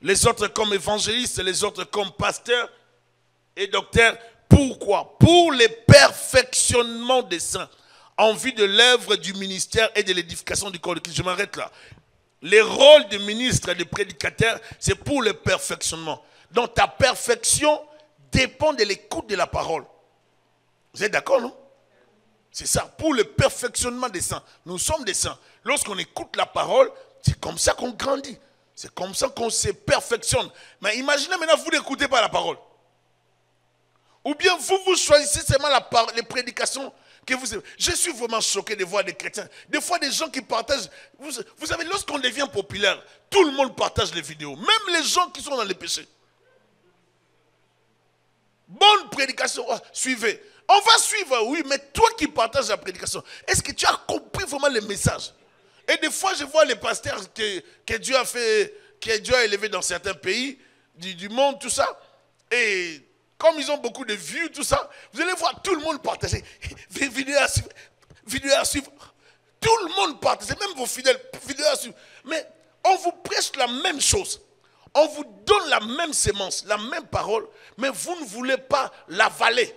les autres comme évangélistes, les autres comme pasteurs et docteurs. Pourquoi? Pour le perfectionnement des saints, en vue de l'œuvre du ministère et de l'édification du corps de Christ. Je m'arrête là. Les rôles de ministre et de prédicateur, c'est pour le perfectionnement. Donc ta perfection dépend de l'écoute de la parole. Vous êtes d'accord, non? C'est ça, pour le perfectionnement des saints. Nous sommes des saints. Lorsqu'on écoute la parole, c'est comme ça qu'on grandit. C'est comme ça qu'on se perfectionne. Mais imaginez maintenant, vous n'écoutez pas la parole. Ou bien vous choisissez seulement les prédications que vous aimez. Je suis vraiment choqué de voir des chrétiens. Des fois, des gens qui partagent. Vous savez, lorsqu'on devient populaire, tout le monde partage les vidéos. Même les gens qui sont dans les péchés. Bonne prédication, suivez. On va suivre, oui, mais toi qui partages la prédication, est-ce que tu as compris vraiment le message? Et des fois, je vois les pasteurs que Dieu a fait, que Dieu a élevé dans certains pays du monde, tout ça. Et comme ils ont beaucoup de vues, tout ça, vous allez voir tout le monde partager. Vidéo à suivre. Tout le monde partage, même vos fidèles, vidéo à suivre. Mais on vous prêche la même chose. On vous donne la même sémence, la même parole, mais vous ne voulez pas l'avaler.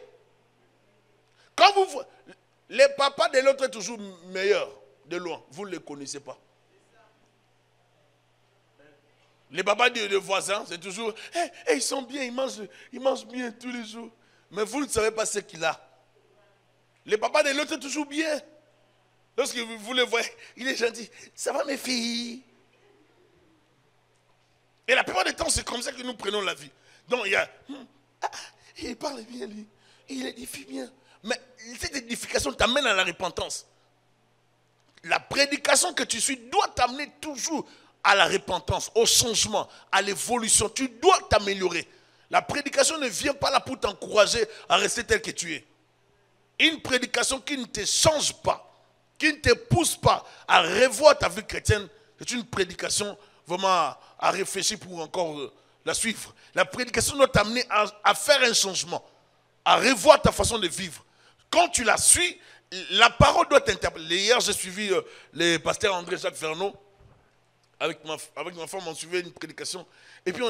Quand les papas de l'autre est toujours meilleur de loin, vous ne les connaissez pas. Les papas de voisins, c'est toujours, ils sont bien, ils mangent bien tous les jours. Mais vous ne savez pas ce qu'il a. Les papas de l'autre est toujours bien. Lorsque vous le voyez, il est gentil. Ça va mes filles? Et la plupart du temps, c'est comme ça que nous prenons la vie. Donc il y a, il parle bien lui, il édifie bien. Mais cette édification t'amène à la repentance. La prédication que tu suis doit t'amener toujours à la repentance, au changement, à l'évolution. Tu dois t'améliorer. La prédication ne vient pas là pour t'encourager à rester tel que tu es. Une prédication qui ne te change pas, qui ne te pousse pas à revoir ta vie chrétienne, c'est une prédication vraiment à réfléchir pour encore la suivre. La prédication doit t'amener à faire un changement, à revoir ta façon de vivre. Quand tu la suis, la parole doit t'interpeller. Hier, j'ai suivi le pasteur André-Jacques Verneau. Avec ma femme, on suivait une prédication. Et puis,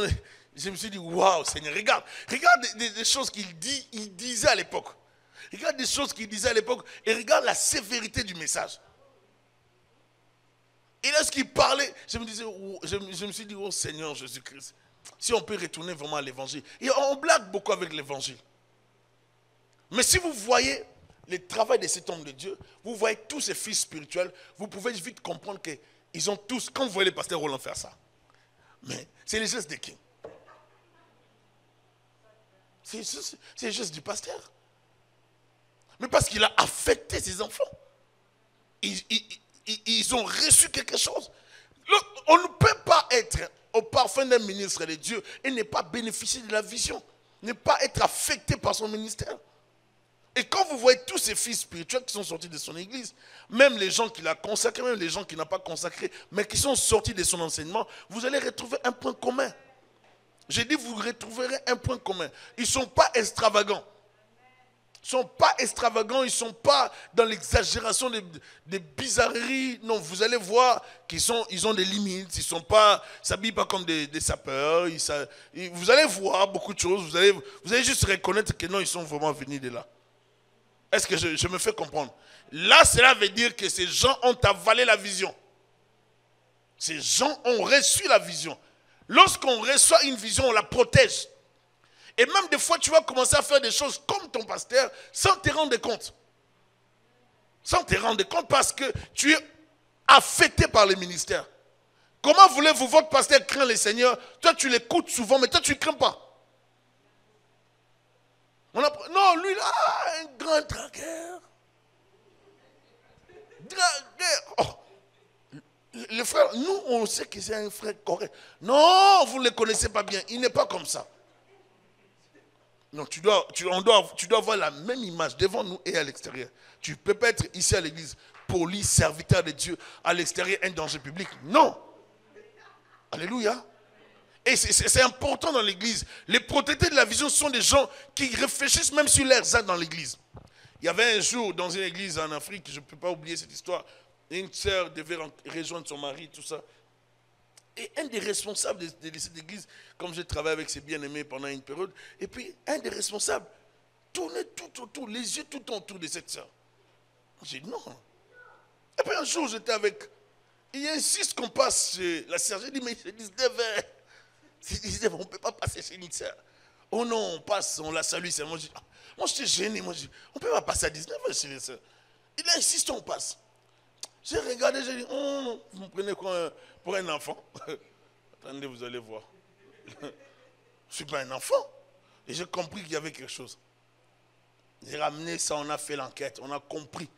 je me suis dit, waouh, Seigneur, regarde des choses il disait à l'époque. Regarde des choses qu'il disait à l'époque et regarde la sévérité du message. Et lorsqu'il parlait, je me suis dit, oh Seigneur Jésus-Christ, si on peut retourner vraiment à l'évangile. Et on blague beaucoup avec l'évangile. Mais si vous voyez le travail de cet homme de Dieu, vous voyez tous ces fils spirituels, vous pouvez vite comprendre qu'ils ont tous, quand vous voyez le pasteur Roland faire ça, mais c'est les gestes de qui? C'est les gestes du pasteur. Mais parce qu'il a affecté ses enfants. Ils ont reçu quelque chose. On ne peut pas être au parfum d'un ministre de Dieu et ne pas bénéficier de la vision. Ne pas être affecté par son ministère. Et quand vous voyez tous ces fils spirituels qui sont sortis de son église, même les gens qu'il a consacrés, même les gens qu'il n'a pas consacrés, mais qui sont sortis de son enseignement, vous allez retrouver un point commun. J'ai dit, vous retrouverez un point commun. Ils ne sont pas extravagants. Ils ne sont pas extravagants, ils ne sont pas dans l'exagération des bizarreries. Non, vous allez voir qu'ils ont des limites, ils ne s'habillent pas comme des sapeurs. Vous allez voir beaucoup de choses, vous allez juste reconnaître que non, ils sont vraiment venus de là. Est-ce que je me fais comprendre? Là, cela veut dire que ces gens ont avalé la vision. Ces gens ont reçu la vision. Lorsqu'on reçoit une vision, on la protège. Et même des fois, tu vas commencer à faire des choses comme ton pasteur sans te rendre compte. Sans te rendre compte parce que tu es affecté par le ministère. Comment voulez-vous, votre pasteur craint le Seigneur? Toi, tu l'écoutes souvent, mais toi, tu ne crains pas. Non, lui, là, un grand dragueur. Oh. Le frère, nous, on sait que c'est un frère correct. Non, vous ne le connaissez pas bien. Il n'est pas comme ça. Non, tu dois avoir la même image devant nous et à l'extérieur. Tu ne peux pas être ici à l'église, poli, serviteur de Dieu, à l'extérieur, un danger public. Non. Alléluia. Et c'est important dans l'église. Les protégés de la vision sont des gens qui réfléchissent même sur leurs actes dans l'église. Il y avait un jour dans une église en Afrique, je ne peux pas oublier cette histoire, une sœur devait rejoindre son mari, tout ça. Et un des responsables de cette église, comme j'ai travaillé avec ses bien-aimés pendant une période, et puis un des responsables tournait tout autour, les yeux tout autour de cette sœur. J'ai dit non. Et puis un jour, j'étais avec, il insiste qu'on passe chez la sœur. J'ai dit, mais c'est 19 heures. C'est 19 heures, on ne peut pas passer chez une sœur. Oh non, on passe, on la salue. Moi, j'étais gêné. Moi, on ne peut pas passer à 19 heures chez les sœurs. Il a insisté, on passe. J'ai regardé, j'ai dit, oh, vous me prenez pour un enfant. Attendez, vous allez voir. Je ne suis pas un enfant. Et j'ai compris qu'il y avait quelque chose. J'ai ramené ça, on a fait l'enquête, on a compris.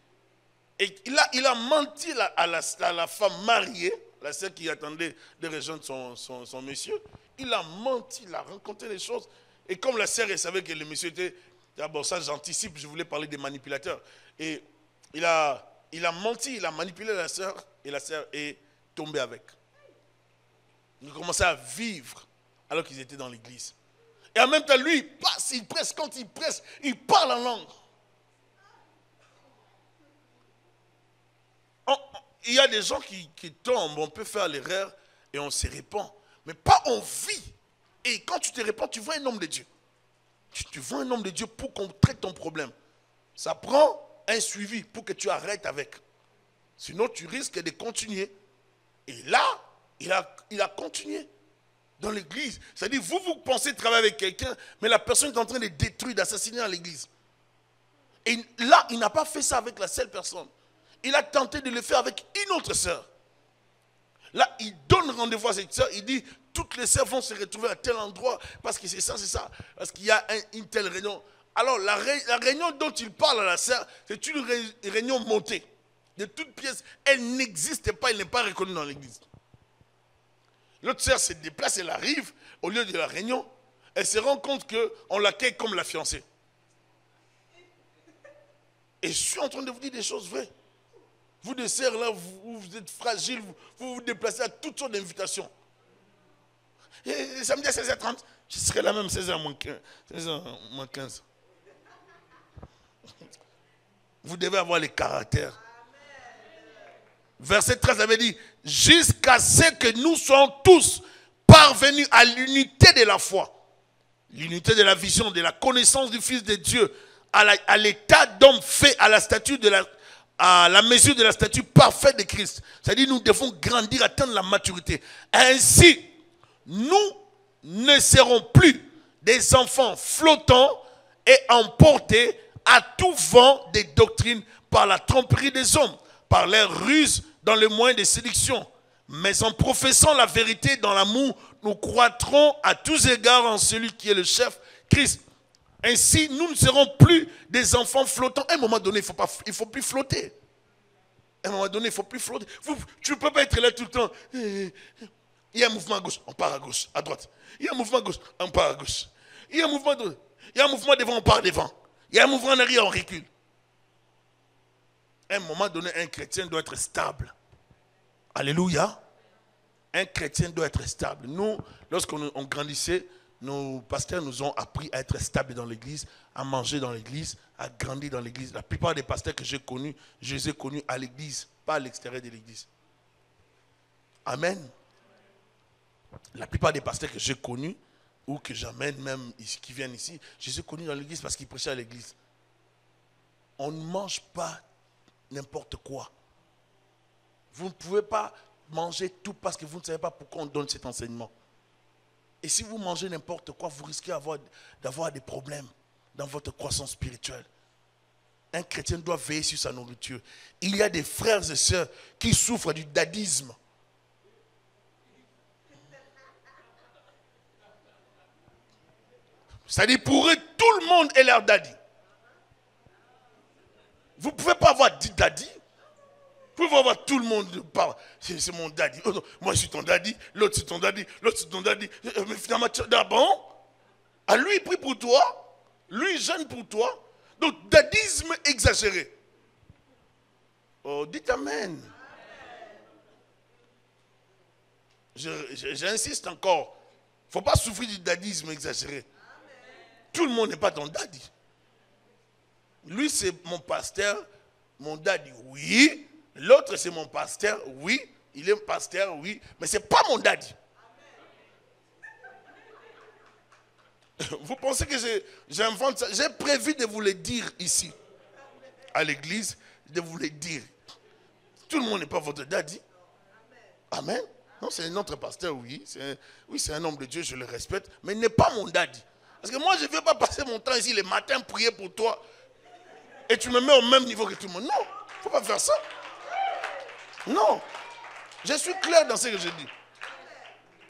Et il a menti à la femme mariée, la sœur qui attendait de rejoindre son monsieur. Il a menti, il a rencontré les choses. Et comme la sœur, elle savait que le monsieur était... D'abord, ça j'anticipe, je voulais parler des manipulateurs. Et il a menti, il a manipulé la sœur, et la sœur est tombée avec. Ils ont commencé à vivre alors qu'ils étaient dans l'église. Et en même temps, lui, il passe, il presse. Quand il presse, il parle en langue. Il y a des gens qui tombent, on peut faire l'erreur et on se répand. Mais pas on vit. Et quand tu te répands, tu vois un homme de Dieu. Tu vois un homme de Dieu pour qu'on traite ton problème. Ça prend un suivi pour que tu arrêtes avec. Sinon, tu risques de continuer. Et là, il a continué dans l'église. C'est-à-dire, vous pensez travailler avec quelqu'un, mais la personne est en train de détruire, d'assassiner dans l'église. Et là, il n'a pas fait ça avec la seule personne. Il a tenté de le faire avec une autre sœur. Là, il donne rendez-vous à cette sœur. Il dit, toutes les sœurs vont se retrouver à tel endroit parce que c'est ça. Parce qu'il y a une telle réunion. Alors, la réunion dont il parle à la sœur, c'est une réunion montée. De toutes pièces, elle n'existe pas, elle n'est pas reconnue dans l'église. L'autre sœur se déplace, elle arrive au lieu de la réunion. Elle se rend compte qu'on l'accueille comme la fiancée. Et je suis en train de vous dire des choses vraies. Vous des sœurs là, vous êtes fragiles, vous vous déplacez à toutes sortes d'invitations. Et samedi à 16h30, je serai là même 16h moins 15. Vous devez avoir les caractères. Verset 13 avait dit, jusqu'à ce que nous soyons tous parvenus à l'unité de la foi, l'unité de la vision, de la connaissance du Fils de Dieu, à l'état d'homme fait à la mesure de la statue parfaite de Christ. C'est-à-dire nous devons grandir, atteindre la maturité. Ainsi, nous ne serons plus des enfants flottants et emportés à tout vent des doctrines par la tromperie des hommes, par leurs ruses dans le moyen de séduction. Mais en professant la vérité dans l'amour, nous croîtrons à tous égards en celui qui est le chef, Christ. Ainsi, nous ne serons plus des enfants flottants. À un moment donné, il ne faut plus flotter. À un moment donné, il ne faut plus flotter. Tu ne peux pas être là tout le temps. Il y a un mouvement à gauche, on part à gauche, à droite. Il y a un mouvement à gauche, on part à gauche. Il y a un mouvement devant, on part devant. Il y a un mouvement en arrière, on recule. À un moment donné, un chrétien doit être stable. Alléluia. Un chrétien doit être stable. Nous, lorsqu'on grandissait, nos pasteurs nous ont appris à être stables dans l'église, à manger dans l'église, à grandir dans l'église. La plupart des pasteurs que j'ai connus, je les ai connus à l'église, pas à l'extérieur de l'église. Amen. La plupart des pasteurs que j'ai connus, ou que j'amène même, qui viennent ici, je les ai connus dans l'église parce qu'ils prêchaient à l'église. On ne mange pas n'importe quoi. Vous ne pouvez pas manger tout parce que vous ne savez pas pourquoi on donne cet enseignement. Et si vous mangez n'importe quoi, vous risquez d'avoir des problèmes dans votre croissance spirituelle. Un chrétien doit veiller sur sa nourriture. Il y a des frères et sœurs qui souffrent du dadisme. C'est-à-dire pour eux, tout le monde est leur daddy. Vous ne pouvez pas avoir dit daddy. Vous pouvez avoir tout le monde parle. C'est mon daddy. Oh non, moi je suis ton daddy. L'autre c'est ton daddy. L'autre c'est ton daddy. Mais finalement, d'abord, à lui il prie pour toi. Lui il jeûne pour toi. Donc dadisme exagéré. Oh, dites amen. J'insiste encore. Il ne faut pas souffrir du dadisme exagéré. Tout le monde n'est pas ton daddy. Lui, c'est mon pasteur, mon daddy, oui. L'autre, c'est mon pasteur, oui. Il est pasteur, oui. Mais ce n'est pas mon daddy. Vous pensez que j'invente ça? J'ai prévu de vous le dire ici, à l'église, de vous le dire. Tout le monde n'est pas votre daddy. Amen. Non, c'est notre pasteur, oui. C'est un homme de Dieu, je le respecte. Mais il n'est pas mon daddy. Parce que moi, je ne vais pas passer mon temps ici le matin prier pour toi. Et tu me mets au même niveau que tout le monde. Non, il ne faut pas faire ça. Non. Je suis clair dans ce que je dis.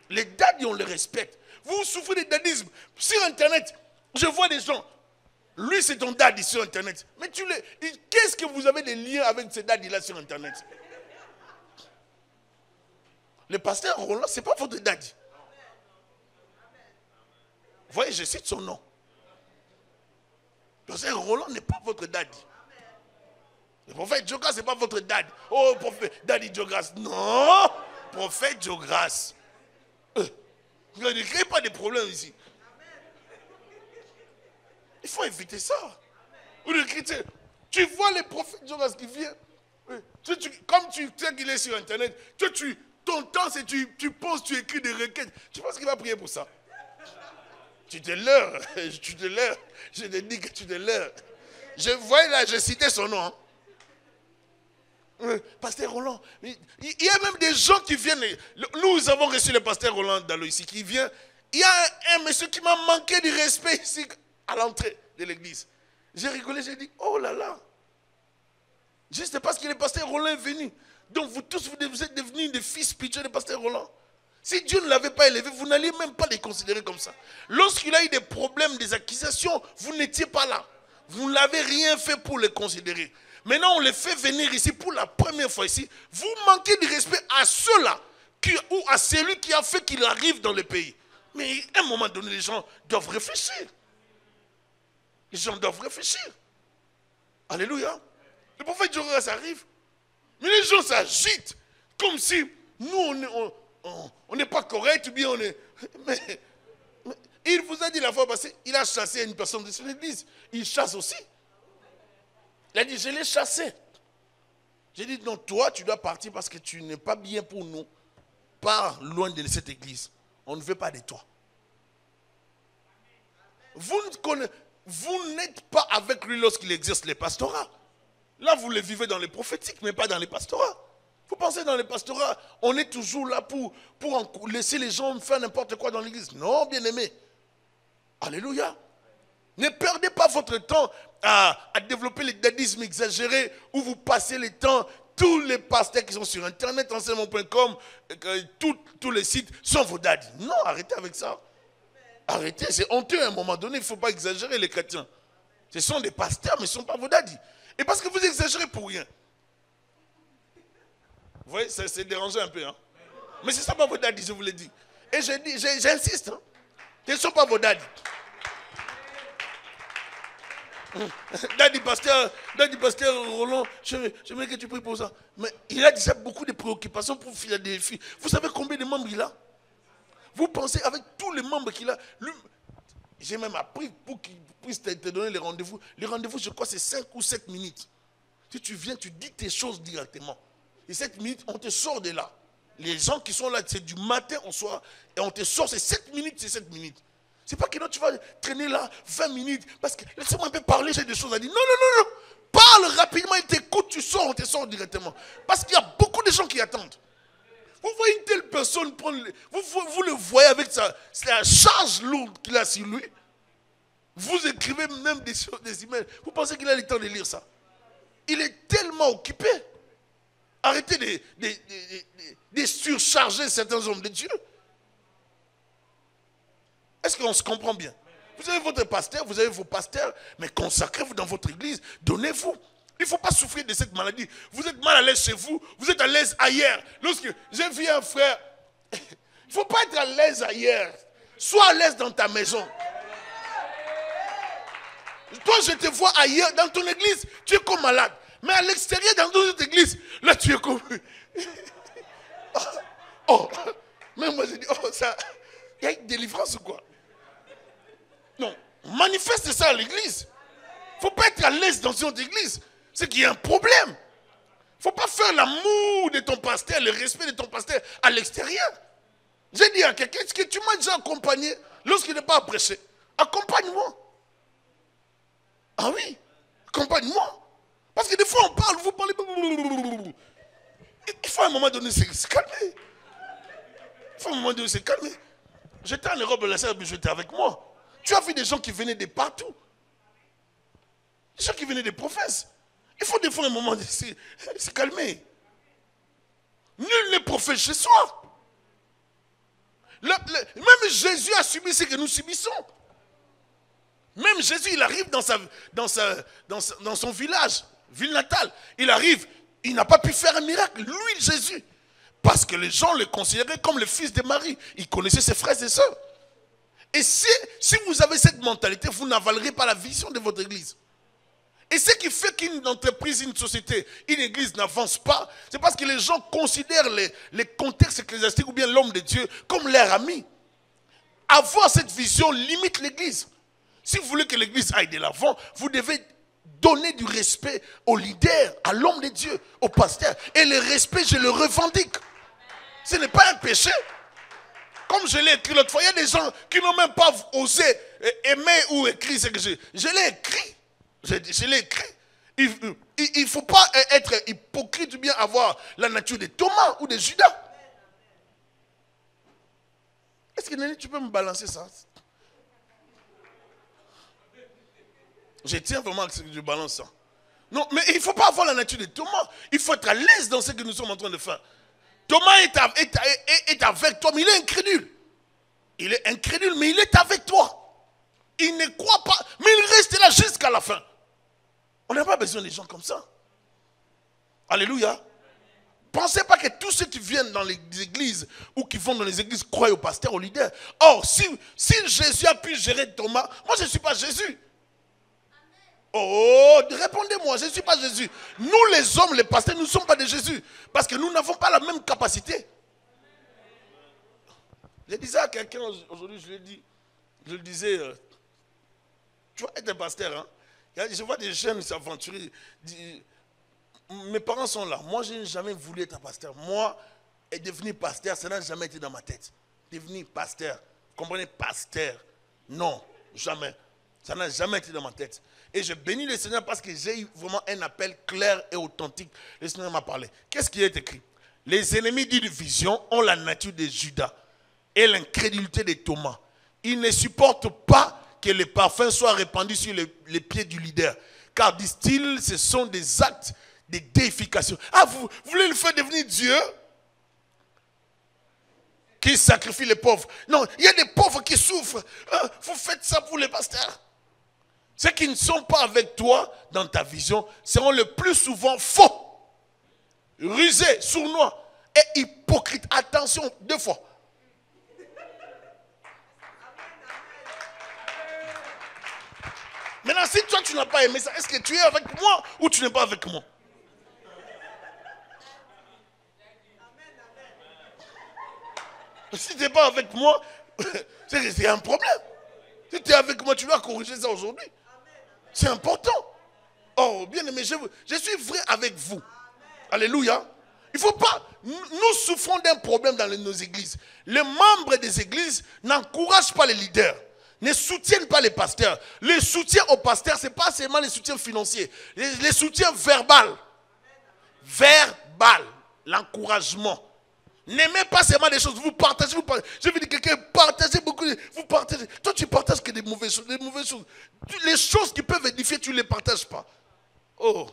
Les daddies, on les respecte. Vous souffrez de dadisme. Sur Internet, je vois des gens. Lui, c'est ton daddy sur Internet. Mais qu'est-ce que vous avez des liens avec ces daddies-là sur Internet? Le pasteur Roland, ce n'est pas votre daddy. Vous voyez, je cite son nom. Le pasteur Roland n'est pas votre daddy. Le prophète Jogras, ce n'est pas votre daddy. Oh, prophète, daddy Jogras. Non, prophète Jogras. Vous ne créez pas de problème ici. Il faut éviter ça. Tu vois les prophètes Jogras qui viennent. Comme tu sais qu'il est sur Internet, ton temps, c'est tu poses, tu écris des requêtes. Tu penses qu'il va prier pour ça? Tu te leurres. Tu te leurres. Je te dis que tu te leurres. Je voyais là, je citais son nom. Pasteur Roland. Il y a même des gens qui viennent. Nous avons reçu le pasteur Roland Dalo ici qui vient. Il y a un monsieur qui m'a manqué du respect ici à l'entrée de l'église. J'ai rigolé, j'ai dit, oh là là. Juste parce que le pasteur Roland est venu. Donc vous tous, vous êtes devenus des fils spirituels de pasteur Roland. Si Dieu ne l'avait pas élevé, vous n'alliez même pas les considérer comme ça. Lorsqu'il a eu des problèmes, des accusations, vous n'étiez pas là. Vous n'avez rien fait pour les considérer. Maintenant, on les fait venir ici pour la première fois ici. Vous manquez de respect à ceux-là ou à celui qui a fait qu'il arrive dans le pays. Mais à un moment donné, les gens doivent réfléchir. Les gens doivent réfléchir. Alléluia. Le prophète Joras arrive. Mais les gens s'agitent comme si nous, on n'est pas correct ou bien on est... Mais il vous a dit la fois passée, il a chassé une personne de son église. Il chasse aussi. Il a dit, je l'ai chassé. J'ai dit, non, toi, tu dois partir parce que tu n'es pas bien pour nous. Pars loin de cette église. On ne veut pas de toi. Vous n'êtes pas avec lui lorsqu'il exerce les pastorats. Là, vous le vivez dans les prophétiques, mais pas dans les pastorats. Vous pensez dans les pastorats, on est toujours là pour laisser les gens faire n'importe quoi dans l'église. Non, bien aimé. Alléluia. Ne perdez pas votre temps à développer les dadismes exagérés où vous passez le temps. Tous les pasteurs qui sont sur internet, enseignement.com, tous les sites sont vos daddies. Non, arrêtez avec ça. Arrêtez, c'est honteux à un moment donné, il ne faut pas exagérer les chrétiens. Ce sont des pasteurs, mais ce ne sont pas vos daddies. Et parce que vous exagérez pour rien. Vous voyez, c'est dérangé un peu. Hein? Mais ce ne sont pas vos daddies, je vous l'ai dit. Et j'insiste, hein? Ce ne sont pas vos daddies. Daddy pasteur Roland, j'aimerais que tu pries pour ça. Mais il a déjà beaucoup de préoccupations pour Philadelphie. Vous savez combien de membres il a? Vous pensez avec tous les membres qu'il a, j'ai même appris pour qu'il puisse te donner les rendez-vous. Les rendez-vous, je crois, c'est 5 ou 7 minutes. Si tu viens, tu dis tes choses directement. Et 7 minutes, on te sort de là. Les gens qui sont là, c'est du matin au soir, et on te sort, c'est 7 minutes, c'est 7 minutes. C'est pas que non, tu vas traîner là 20 minutes, parce que laisse-moi un peu parler, j'ai des choses à dire. Non, non, non, non. Parle rapidement, il t'écoute, tu sors, on te sort directement. Parce qu'il y a beaucoup de gens qui attendent. Vous voyez une telle personne prendre, vous le voyez avec sa charge lourde qu'il a sur lui. Vous écrivez même des emails. Vous pensez qu'il a le temps de lire ça? Il est tellement occupé. Arrêtez de surcharger certains hommes de Dieu. Est-ce qu'on se comprend bien? Vous avez votre pasteur, vous avez vos pasteurs, mais consacrez-vous dans votre église, donnez-vous. Il ne faut pas souffrir de cette maladie. Vous êtes mal à l'aise chez vous, vous êtes à l'aise ailleurs. Lorsque j'ai vu un frère, il ne faut pas être à l'aise ailleurs. Sois à l'aise dans ta maison. Toi, je te vois ailleurs, dans ton église, tu es comme malade. Mais à l'extérieur, dans ton autre église, là, tu es comme... Oh, même moi, je dis, oh, ça... Il y a une délivrance ou quoi? Non, manifeste ça à l'église. Il ne faut pas être à l'aise dans une autre église. C'est qu'il y a un problème. Il ne faut pas faire l'amour de ton pasteur, le respect de ton pasteur à l'extérieur. J'ai dit à quelqu'un, est-ce que tu m'as déjà accompagné lorsqu'il n'est pas à prêcher? Accompagne-moi. Ah oui, accompagne-moi. Parce que des fois on parle, vous parlez. Il faut à un moment donné se calmer. Il faut à un moment donné se calmer. J'étais en Europe, la sœur, j'étais avec moi. Tu as vu des gens qui venaient de partout. Des gens qui venaient des provinces. Il faut des fois un moment de se calmer. Nul n'est prophète chez soi. Même Jésus a subi ce que nous subissons. Même Jésus, il arrive dans son village, ville natale. Il arrive, il n'a pas pu faire un miracle. Lui, Jésus. Parce que les gens le considéraient comme le fils de Marie. Il connaissait ses frères et sœurs. Et si vous avez cette mentalité, vous n'avalerez pas la vision de votre église. Et ce qui fait qu'une entreprise, une société, une église n'avance pas, c'est parce que les gens considèrent les contextes ecclésiastiques ou bien l'homme de Dieu comme leur ami. Avoir cette vision limite l'église. Si vous voulez que l'église aille de l'avant, vous devez donner du respect au leader, à l'homme de Dieu, au pasteur. Et le respect, je le revendique. Ce n'est pas un péché. Comme je l'ai écrit l'autre fois, il y a des gens qui n'ont même pas osé aimer ou écrire ce que je l'ai écrit. Je l'ai écrit. Il ne faut pas être hypocrite ou bien avoir la nature de Thomas ou de Judas. Est-ce que Néné, tu peux me balancer ça? Je tiens vraiment à ce que je balance ça. Non, mais il ne faut pas avoir la nature de Thomas. Il faut être à l'aise dans ce que nous sommes en train de faire. Thomas est avec toi, mais il est incrédule. Il est incrédule, mais il est avec toi. Il ne croit pas, mais il reste là jusqu'à la fin. On n'a pas besoin de gens comme ça. Alléluia. Pensez pas que tous ceux qui viennent dans les églises ou qui vont dans les églises croient au pasteur, au leader. Or, si Jésus a pu gérer Thomas, moi je ne suis pas Jésus. Oh, répondez-moi, je ne suis pas Jésus. Nous les hommes, les pasteurs, nous ne sommes pas de Jésus. Parce que nous n'avons pas la même capacité. Je disais à quelqu'un, aujourd'hui je le disais, tu vas être un pasteur, hein? Je vois des jeunes s'aventurer. Mes parents sont là. Moi, je n'ai jamais voulu être pasteur. Moi, devenir pasteur, ça n'a jamais été dans ma tête. Devenir pasteur. Vous comprenez? Pasteur. Non, jamais. Ça n'a jamais été dans ma tête. Et je bénis le Seigneur parce que j'ai eu vraiment un appel clair et authentique. Le Seigneur m'a parlé. Qu'est-ce qui est écrit? Les ennemis d'une vision ont la nature de Judas et l'incrédulité de Thomas. Ils ne supportent pas que le parfum soit répandu sur les pieds du leader. Car, disent-ils, ce sont des actes de déification. Ah, vous voulez le faire devenir Dieu? Qui sacrifie les pauvres. Non, il y a des pauvres qui souffrent. Ah, vous faites ça pour les pasteurs. Ceux qui ne sont pas avec toi dans ta vision seront le plus souvent faux, rusés, sournois et hypocrites. Attention, 2 fois. Maintenant, si toi tu n'as pas aimé ça, est-ce que tu es avec moi ou tu n'es pas avec moi? Si tu n'es pas avec moi, c'est un problème. Si tu es avec moi, tu dois corriger ça aujourd'hui. C'est important. Oh, bien aimé, je suis vrai avec vous. Alléluia. Il ne faut pas... Nous souffrons d'un problème dans nos églises. Les membres des églises n'encouragent pas les leaders, ne soutiennent pas les pasteurs. Le soutien aux pasteurs, ce n'est pas seulement les soutiens financiers. Les soutiens verbal. Verbal. L'encouragement. N'aimez pas seulement des choses. Vous partagez. Je veux dire, quelqu'un partagez beaucoup. Vous partagez. Toi, tu partages que des mauvaises choses. Les choses qui peuvent édifier, tu ne les partages pas. Oh.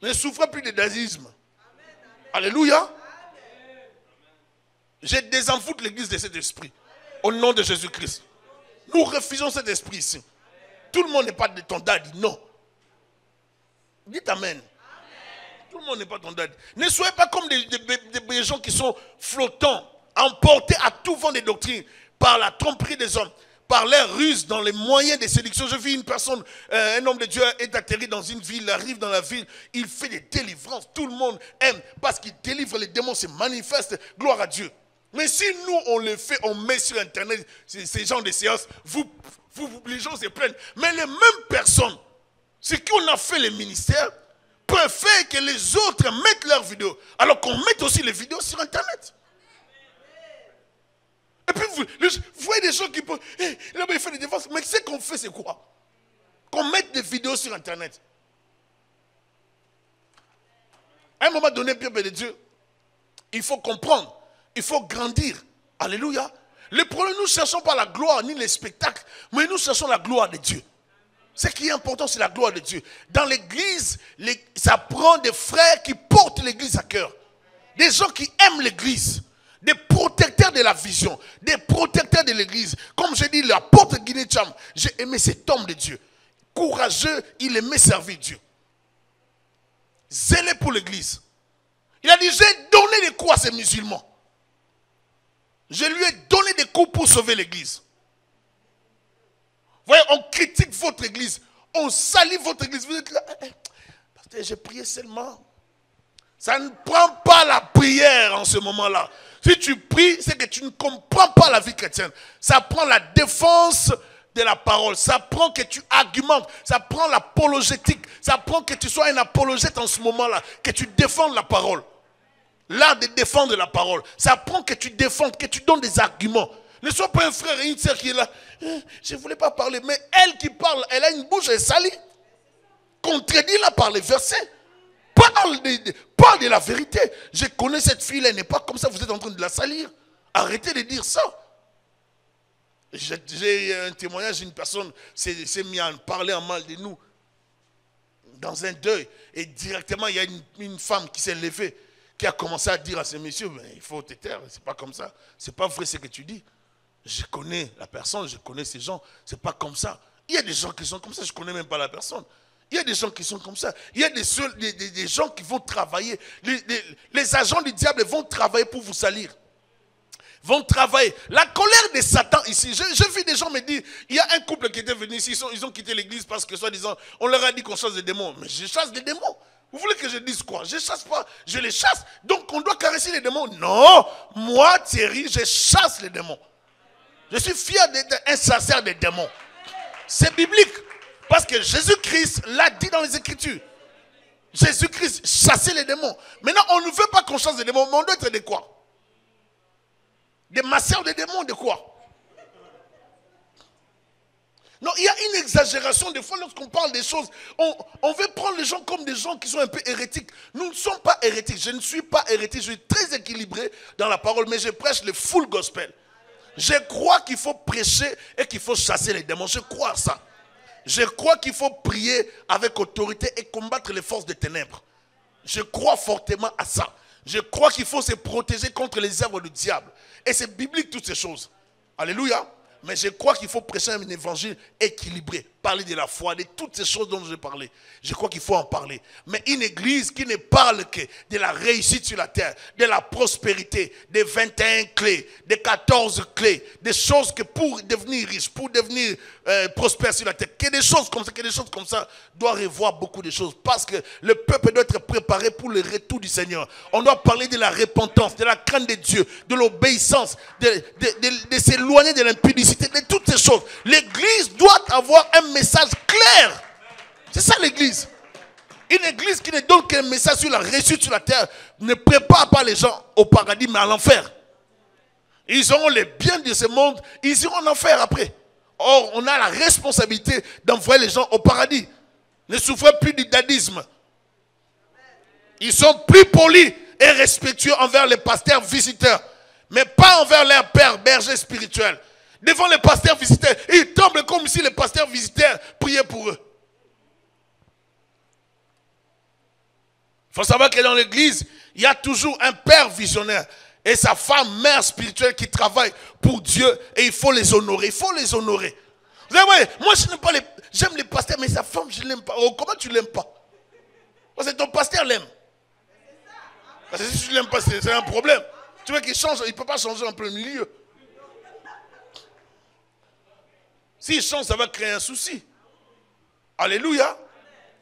Ne souffrez plus de nazisme. Alléluia. Je désenvoûte l'église de cet esprit. Au nom de Jésus-Christ. Nous refusons cet esprit ici. Tout le monde n'est pas de ton daddy. Non. Dites amen. Tout le monde n'est pas ton daddy. Ne soyez pas comme des gens qui sont flottants, emportés à tout vent des doctrines, par la tromperie des hommes, par l'air ruse dans les moyens de séduction. Je vis une personne, un homme de Dieu est atterri dans une ville, il arrive dans la ville, il fait des délivrances. Tout le monde aime parce qu'il délivre les démons, se manifeste. Gloire à Dieu. Mais si nous, on le fait, on met sur Internet ces genres de séances, les gens se plaignent. Mais les mêmes personnes, ce qu'on a fait les ministères, préfèrent que les autres mettent leurs vidéos, alors qu'on mette aussi les vidéos sur Internet. Et puis vous voyez des gens qui peuvent, là il fait des défenses, mais ce qu'on fait c'est quoi? Qu'on mette des vidéos sur Internet. À un moment donné, peuple de Dieu, il faut comprendre, il faut grandir. Alléluia. Le problème, nous ne cherchons pas la gloire ni les spectacles, mais nous cherchons la gloire de Dieu. Ce qui est important, c'est la gloire de Dieu. Dans l'église, ça prend des frères qui portent l'église à cœur. Des gens qui aiment l'église. Des protecteurs de la vision. Des protecteurs de l'église. Comme j'ai dit, l'apôtre Guinée Cham, j'ai aimé cet homme de Dieu. Courageux, il aimait servir Dieu. Zélé pour l'église. Il a dit, j'ai donné des coups à ces musulmans. Je lui ai donné des coups pour sauver l'église. Voyez, on critique votre église. On salit votre église. Vous êtes là. Pasteur, j'ai prié seulement. Ça ne prend pas la prière en ce moment-là. Si tu pries, c'est que tu ne comprends pas la vie chrétienne. Ça prend la défense de la parole. Ça prend que tu argumentes. Ça prend l'apologétique. Ça prend que tu sois un apologète en ce moment-là. Que tu défendes la parole. L'art de défendre la parole. Ça prend que tu défendes, que tu donnes des arguments. Ne sois pas un frère et une sœur qui est là. Je ne voulais pas parler. Mais elle qui parle, elle a une bouche, elle salit. Contredis-la par les versets. Parle de la vérité. Je connais cette fille, elle n'est pas comme ça, vous êtes en train de la salir. Arrêtez de dire ça. J'ai un témoignage d'une personne s'est mis à parler en mal de nous. Dans un deuil. Et directement, il y a une femme qui s'est levée, qui a commencé à dire à ces messieurs, il faut te taire, c'est pas comme ça. C'est pas vrai ce que tu dis. Je connais la personne, je connais ces gens, c'est pas comme ça. Il y a des gens qui sont comme ça, je connais même pas la personne. Il y a des gens qui sont comme ça. Il y a des gens qui vont travailler. Les agents du diable vont travailler pour vous salir. Vont travailler. La colère de Satan ici. J'ai vu des gens me dire, il y a un couple qui était venu ici, ils ont quitté l'église parce que soi-disant, on leur a dit qu'on chasse des démons. Mais je chasse des démons. Vous voulez que je dise quoi? Je ne chasse pas, je les chasse. Donc on doit caresser les démons. Non, moi Thierry, je chasse les démons. Je suis fier d'être un chasseur des démons. C'est biblique. Parce que Jésus-Christ l'a dit dans les Écritures. Jésus-Christ chassait les démons. Maintenant, on ne veut pas qu'on chasse les démons, mais on doit être de quoi? Des masseurs de démons, de quoi? Non, il y a une exagération. Des fois, lorsqu'on parle des choses, on veut prendre les gens comme des gens qui sont un peu hérétiques. Nous ne sommes pas hérétiques. Je ne suis pas hérétique. Je suis très équilibré dans la parole, mais je prêche le full gospel. Je crois qu'il faut prêcher et qu'il faut chasser les démons. Je crois à ça. Je crois qu'il faut prier avec autorité et combattre les forces des ténèbres. Je crois fortement à ça. Je crois qu'il faut se protéger contre les œuvres du diable. Et c'est biblique toutes ces choses. Alléluia. Mais je crois qu'il faut prêcher un évangile équilibré. Parler de la foi, de toutes ces choses dont j'ai parlé. Je crois qu'il faut en parler. Mais une église qui ne parle que de la réussite sur la terre, de la prospérité, des 21 clés, des 14 clés, des choses que pour devenir riche, pour devenir prospère sur la terre, que des choses comme ça, doit revoir beaucoup de choses. Parce que le peuple doit être préparé pour le retour du Seigneur. On doit parler de la repentance, de la crainte de Dieu, de l'obéissance, de s'éloigner de l'impudicité, de toutes ces choses. L'église doit avoir un message clair. C'est ça l'église. Une église qui ne donne qu'un message sur la réussite sur la terre ne prépare pas les gens au paradis mais à l'enfer. Ils auront les biens de ce monde, ils iront en enfer après. Or, on a la responsabilité d'envoyer les gens au paradis. Ne souffrez plus du dadisme. Ils sont plus polis et respectueux envers les pasteurs visiteurs, mais pas envers leurs pères bergers spirituels. Devant les pasteurs visiteurs, ils tombent comme si les pasteurs visiteurs priaient pour eux. Il faut savoir que dans l'église, il y a toujours un père visionnaire et sa femme, mère spirituelle qui travaille pour Dieu et il faut les honorer. Il faut les honorer. Vous savez, ouais, moi je n'aime pas les... J'aime les pasteurs, mais sa femme, je ne l'aime pas. Oh, comment tu ne l'aimes pas? Parce que ton pasteur l'aime. Parce que si tu ne l'aimes pas, c'est un problème. Tu veux qu'il change, il ne peut pas changer en plein milieu. S'il change, ça va créer un souci. Alléluia.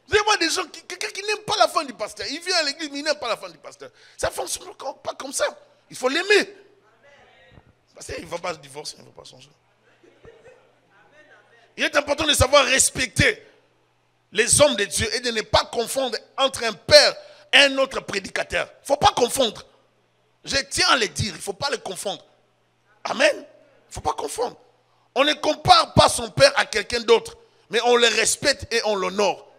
Vous allez voir des gens, quelqu'un qui n'aime pas la femme du pasteur. Il vient à l'église, mais il n'aime pas la femme du pasteur. Ça ne fonctionne pas comme ça. Il faut l'aimer. Parce qu'il ne va pas se divorcer, il ne va pas changer. Il est important de savoir respecter les hommes de Dieu et de ne pas confondre entre un père et un autre prédicateur. Il ne faut pas confondre. Je tiens à le dire, il ne faut pas le confondre. Amen. Il ne faut pas confondre. On ne compare pas son père à quelqu'un d'autre, mais on le respecte et on l'honore.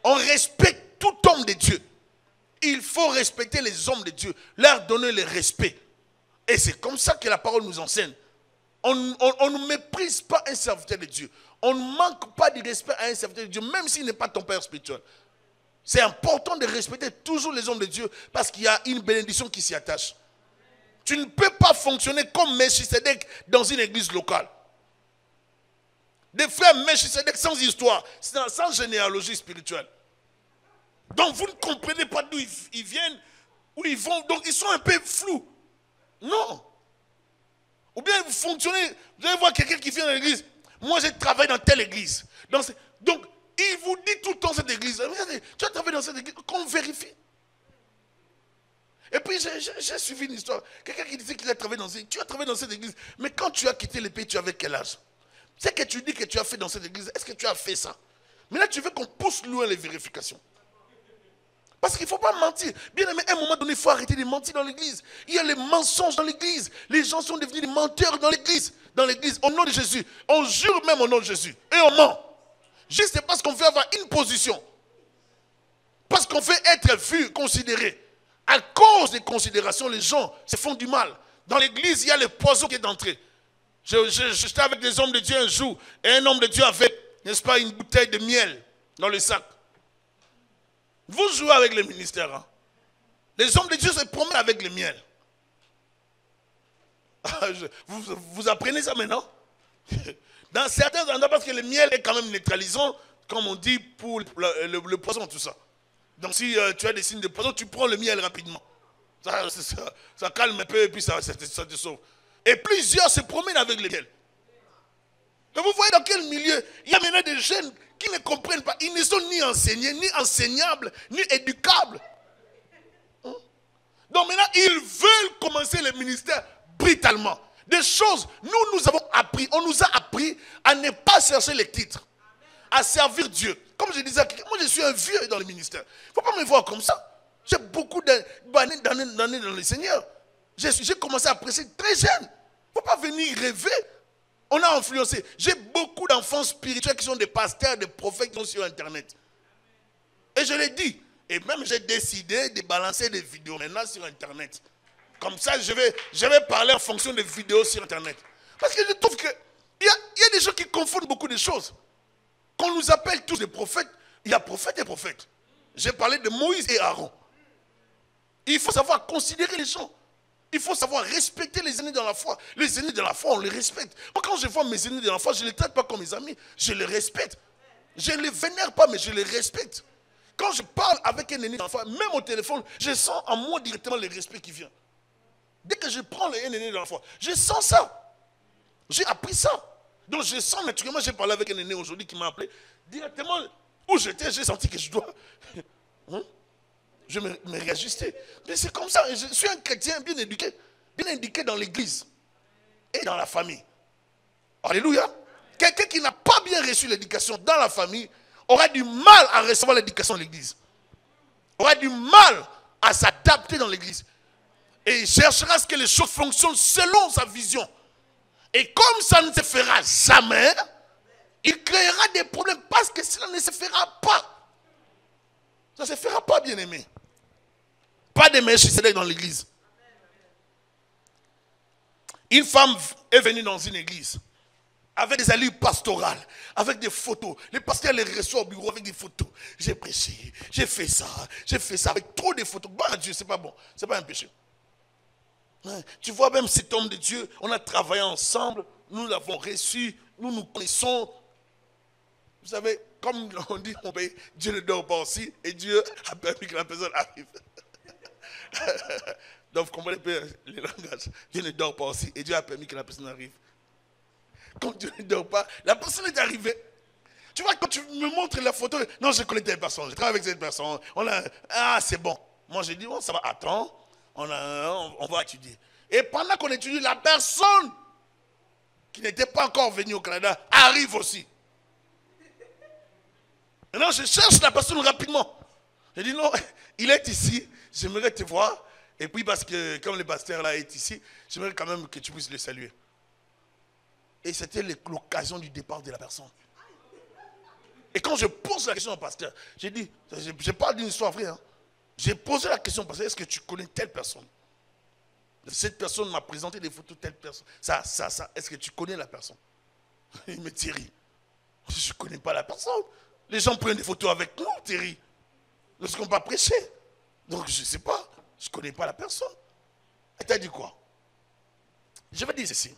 On respecte tout homme de Dieu. Il faut respecter les hommes de Dieu, leur donner le respect. Et c'est comme ça que la parole nous enseigne. On ne méprise pas un serviteur de Dieu. On ne manque pas de respect à un serviteur de Dieu, même s'il n'est pas ton père spirituel. C'est important de respecter toujours les hommes de Dieu parce qu'il y a une bénédiction qui s'y attache. Tu ne peux pas fonctionner comme Melchisedec dans une église locale. Des frères Melchisedec sans histoire, sans généalogie spirituelle. Donc vous ne comprenez pas d'où ils viennent, où ils vont, donc ils sont un peu flous. Non. Ou bien vous fonctionnez, vous allez voir quelqu'un qui vient dans l'église. Moi j'ai travaillé dans telle église. Donc il vous dit tout le temps cette église. Tu as travaillé dans cette église, qu'on vérifie. Et puis j'ai suivi une histoire. Quelqu'un qui disait qu'il a travaillé dans cette église. Tu as travaillé dans cette église. Mais quand tu as quitté le pays, tu avais quel âge? C'est que tu dis que tu as fait dans cette église. Est-ce que tu as fait ça? Mais là, tu veux qu'on pousse loin les vérifications. Parce qu'il ne faut pas mentir. Bien aimé, à un moment donné, il faut arrêter de mentir dans l'église. Il y a les mensonges dans l'église. Les gens sont devenus des menteurs dans l'église. Dans l'église, au nom de Jésus. On jure même au nom de Jésus. Et on ment. Juste parce qu'on veut avoir une position. Parce qu'on veut être vu, considéré. À cause des considérations, les gens se font du mal. Dans l'église, il y a le poison qui est entré. J'étais avec des hommes de Dieu un jour, et un homme de Dieu avait, n'est-ce pas, une bouteille de miel dans le sac. Vous jouez avec les ministères. Hein? Les hommes de Dieu se promènent avec le miel. Vous apprenez ça maintenant? Dans certains endroits, parce que le miel est quand même neutralisant, comme on dit pour le poison, tout ça. Donc si tu as des signes de poison, tu prends le miel rapidement. Ça calme un peu et puis ça te sauve. Et plusieurs se promènent avec le miel. Et vous voyez dans quel milieu il y a maintenant des jeunes qui ne comprennent pas. Ils ne sont ni enseignés, ni enseignables, ni éducables. Donc maintenant, ils veulent commencer le ministère brutalement. Des choses, nous avons appris, on nous a appris à ne pas chercher les titres, à servir Dieu. Comme je disais, moi je suis un vieux dans le ministère. Il ne faut pas me voir comme ça. J'ai beaucoup d'années dans le Seigneur. J'ai commencé à prêcher très jeune. Il ne faut pas venir rêver. On a influencé. J'ai beaucoup d'enfants spirituels qui sont des pasteurs, des prophètes qui sont sur Internet. Et je l'ai dit. Et même j'ai décidé de balancer des vidéos maintenant sur Internet. Comme ça, je vais parler en fonction des vidéos sur Internet. Parce que je trouve qu'il y a des gens qui confondent beaucoup de choses. Qu'on nous appelle tous des prophètes, il y a prophètes et prophètes. J'ai parlé de Moïse et Aaron. Il faut savoir considérer les gens. Il faut savoir respecter les aînés dans la foi. Les aînés de la foi, on les respecte. Moi, quand je vois mes aînés de la foi, je ne les traite pas comme mes amis. Je les respecte. Je ne les vénère pas, mais je les respecte. Quand je parle avec un aîné de la foi, même au téléphone, je sens en moi directement le respect qui vient. Dès que je prends un aîné de la foi, je sens ça. J'ai appris ça. Donc je sens naturellement, j'ai parlé avec un aîné aujourd'hui qui m'a appelé. Directement, où j'étais, j'ai senti que je dois... Je me réajuster. Mais c'est comme ça. Je suis un chrétien bien éduqué dans l'église et dans la famille. Alléluia. Quelqu'un qui n'a pas bien reçu l'éducation dans la famille aura du mal à recevoir l'éducation de l'église. Aura du mal à s'adapter dans l'église. Et il cherchera à ce que les choses fonctionnent selon sa vision. Et comme ça ne se fera jamais, il créera des problèmes parce que cela ne se fera pas. Ça ne se fera pas, bien aimé. Pas de Melchisédek dans l'église. Une femme est venue dans une église avec des allures pastorales, avec des photos. Les pasteurs les reçoivent au bureau avec des photos. J'ai prêché, j'ai fait ça avec trop de photos. Bon Dieu, c'est pas bon, c'est pas un péché. Tu vois même cet homme de Dieu, on a travaillé ensemble, nous l'avons reçu, nous nous connaissons. Vous savez, comme on dit au pays, Dieu ne dort pas aussi et Dieu a permis que la personne arrive. Donc vous comprenez le langage. Dieu ne dort pas aussi et Dieu a permis que la personne arrive. Quand Dieu ne dort pas, la personne est arrivée. Tu vois, quand tu me montres la photo, non, je connais telle personne, je travaille avec cette personne. C'est bon. Moi, j'ai dit, bon, ça va, attends, on va étudier. Et pendant qu'on étudie, la personne qui n'était pas encore venue au Canada arrive aussi. Maintenant, je cherche la personne rapidement. Je dis, non, il est ici, j'aimerais te voir. Et puis, parce que comme le pasteur là est ici, j'aimerais quand même que tu puisses le saluer. Et c'était l'occasion du départ de la personne. Et quand je pose la question au pasteur, j'ai dit, je parle d'une histoire vraie. Hein. J'ai posé la question au pasteur, est-ce que tu connais telle personne? Cette personne m'a présenté des photos de telle personne. Ça, est-ce que tu connais la personne? Il me dit, Thierry, je ne connais pas la personne. Les gens prennent des photos avec nous, Thierry. Lorsqu'on va prêcher. Donc je ne sais pas, je ne connais pas la personne. Et tu as dit quoi? Je vais dire ceci.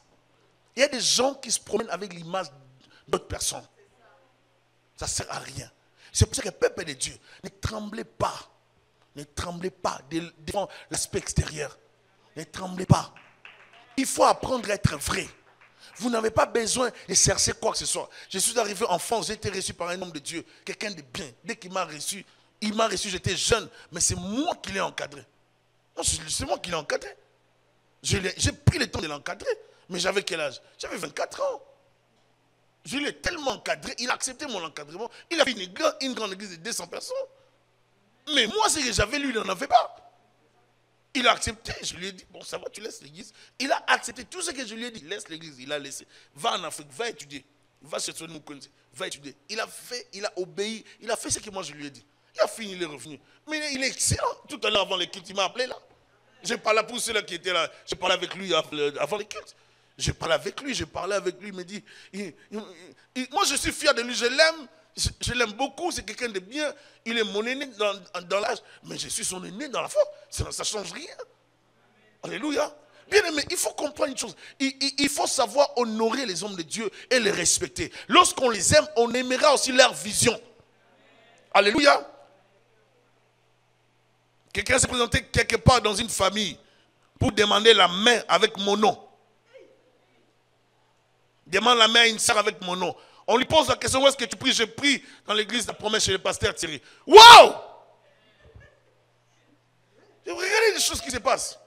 Il y a des gens qui se promènent avec l'image d'autres personnes. Ça ne sert à rien. C'est pour ça que le peuple de Dieu, ne tremblez pas. Ne tremblez pas devant l'aspect extérieur. Ne tremblez pas. Il faut apprendre à être vrai. Vous n'avez pas besoin de chercher quoi que ce soit. Je suis arrivé en France, j'ai été reçu par un homme de Dieu, quelqu'un de bien. Dès qu'il m'a reçu, j'étais jeune, mais c'est moi qui l'ai encadré. C'est moi qui l'ai encadré. J'ai pris le temps de l'encadrer. Mais j'avais quel âge? J'avais 24 ans. Je l'ai tellement encadré, il a accepté mon encadrement. Il avait une grande église de 200 personnes. Mais moi, ce que j'avais, lui, il n'en avait pas. Il a accepté, je lui ai dit, bon ça va, tu laisses l'église. Il a accepté tout ce que je lui ai dit, laisse l'église, il a laissé. Va en Afrique, va étudier. Va chez toi, va étudier. Il a fait, il a obéi, il a fait ce que moi je lui ai dit. Il a fini, il est revenu. Mais il est excellent. Tout à l'heure avant les cultes, il m'a appelé là. J'ai parlé pour ceux-là qui étaient là. J'ai parlé avec lui avant les cultes. J'ai parlé avec lui, il me dit, moi je suis fier de lui, je l'aime beaucoup, c'est quelqu'un de bien, il est mon aîné dans l'âge, mais je suis son aîné dans la foi, ça ne change rien. Alléluia. Bien aimé, il faut comprendre une chose, il faut savoir honorer les hommes de Dieu et les respecter. Lorsqu'on les aime, on aimera aussi leur vision. Alléluia. Quelqu'un s'est présenté quelque part dans une famille pour demander la main avec mon nom. Demande la main à une sœur avec mon nom. On lui pose la question, où est-ce que tu pries? Je prie dans l'église de la promesse chez le pasteur Thierry. Waouh! Regardez les choses qui se passent.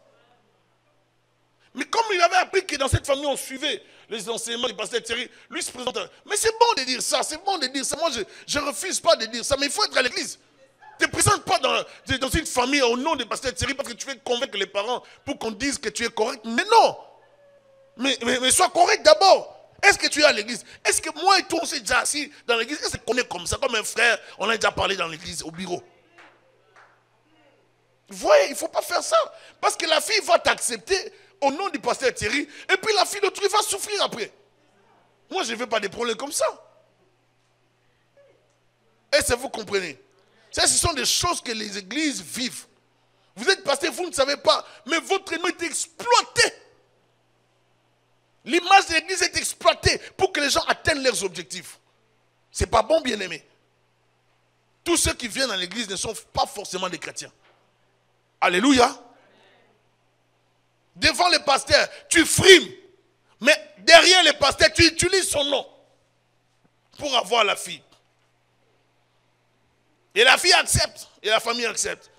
Mais comme il avait appris que dans cette famille, on suivait les enseignements du pasteur Thierry, lui se présente. Mais c'est bon de dire ça, c'est bon de dire ça. Moi, je ne refuse pas de dire ça, mais il faut être à l'église. Ne te présente pas dans une famille au nom du pasteur Thierry parce que tu veux convaincre les parents pour qu'on dise que tu es correct. Mais non. Mais sois correct d'abord. Est-ce que tu es à l'église? Est-ce que moi et toi, on s'est déjà assis dans l'église? Est-ce qu'on est comme ça, comme un frère? On a déjà parlé dans l'église, au bureau. Vous voyez, il ne faut pas faire ça. Parce que la fille va t'accepter au nom du pasteur Thierry. Et puis la fille de l'autre va souffrir après. Moi, je ne veux pas des problèmes comme ça. Est-ce que vous comprenez? Ça, ce sont des choses que les églises vivent. Vous êtes pasteur, vous ne savez pas. Mais votre nom est exploité. L'image de l'église est exploitée pour que les gens atteignent leurs objectifs. Ce n'est pas bon, bien-aimé. Tous ceux qui viennent dans l'église ne sont pas forcément des chrétiens. Alléluia. Devant le pasteur, tu frimes. Mais derrière le pasteur, tu utilises son nom pour avoir la fille. Et la fille accepte. Et la famille accepte.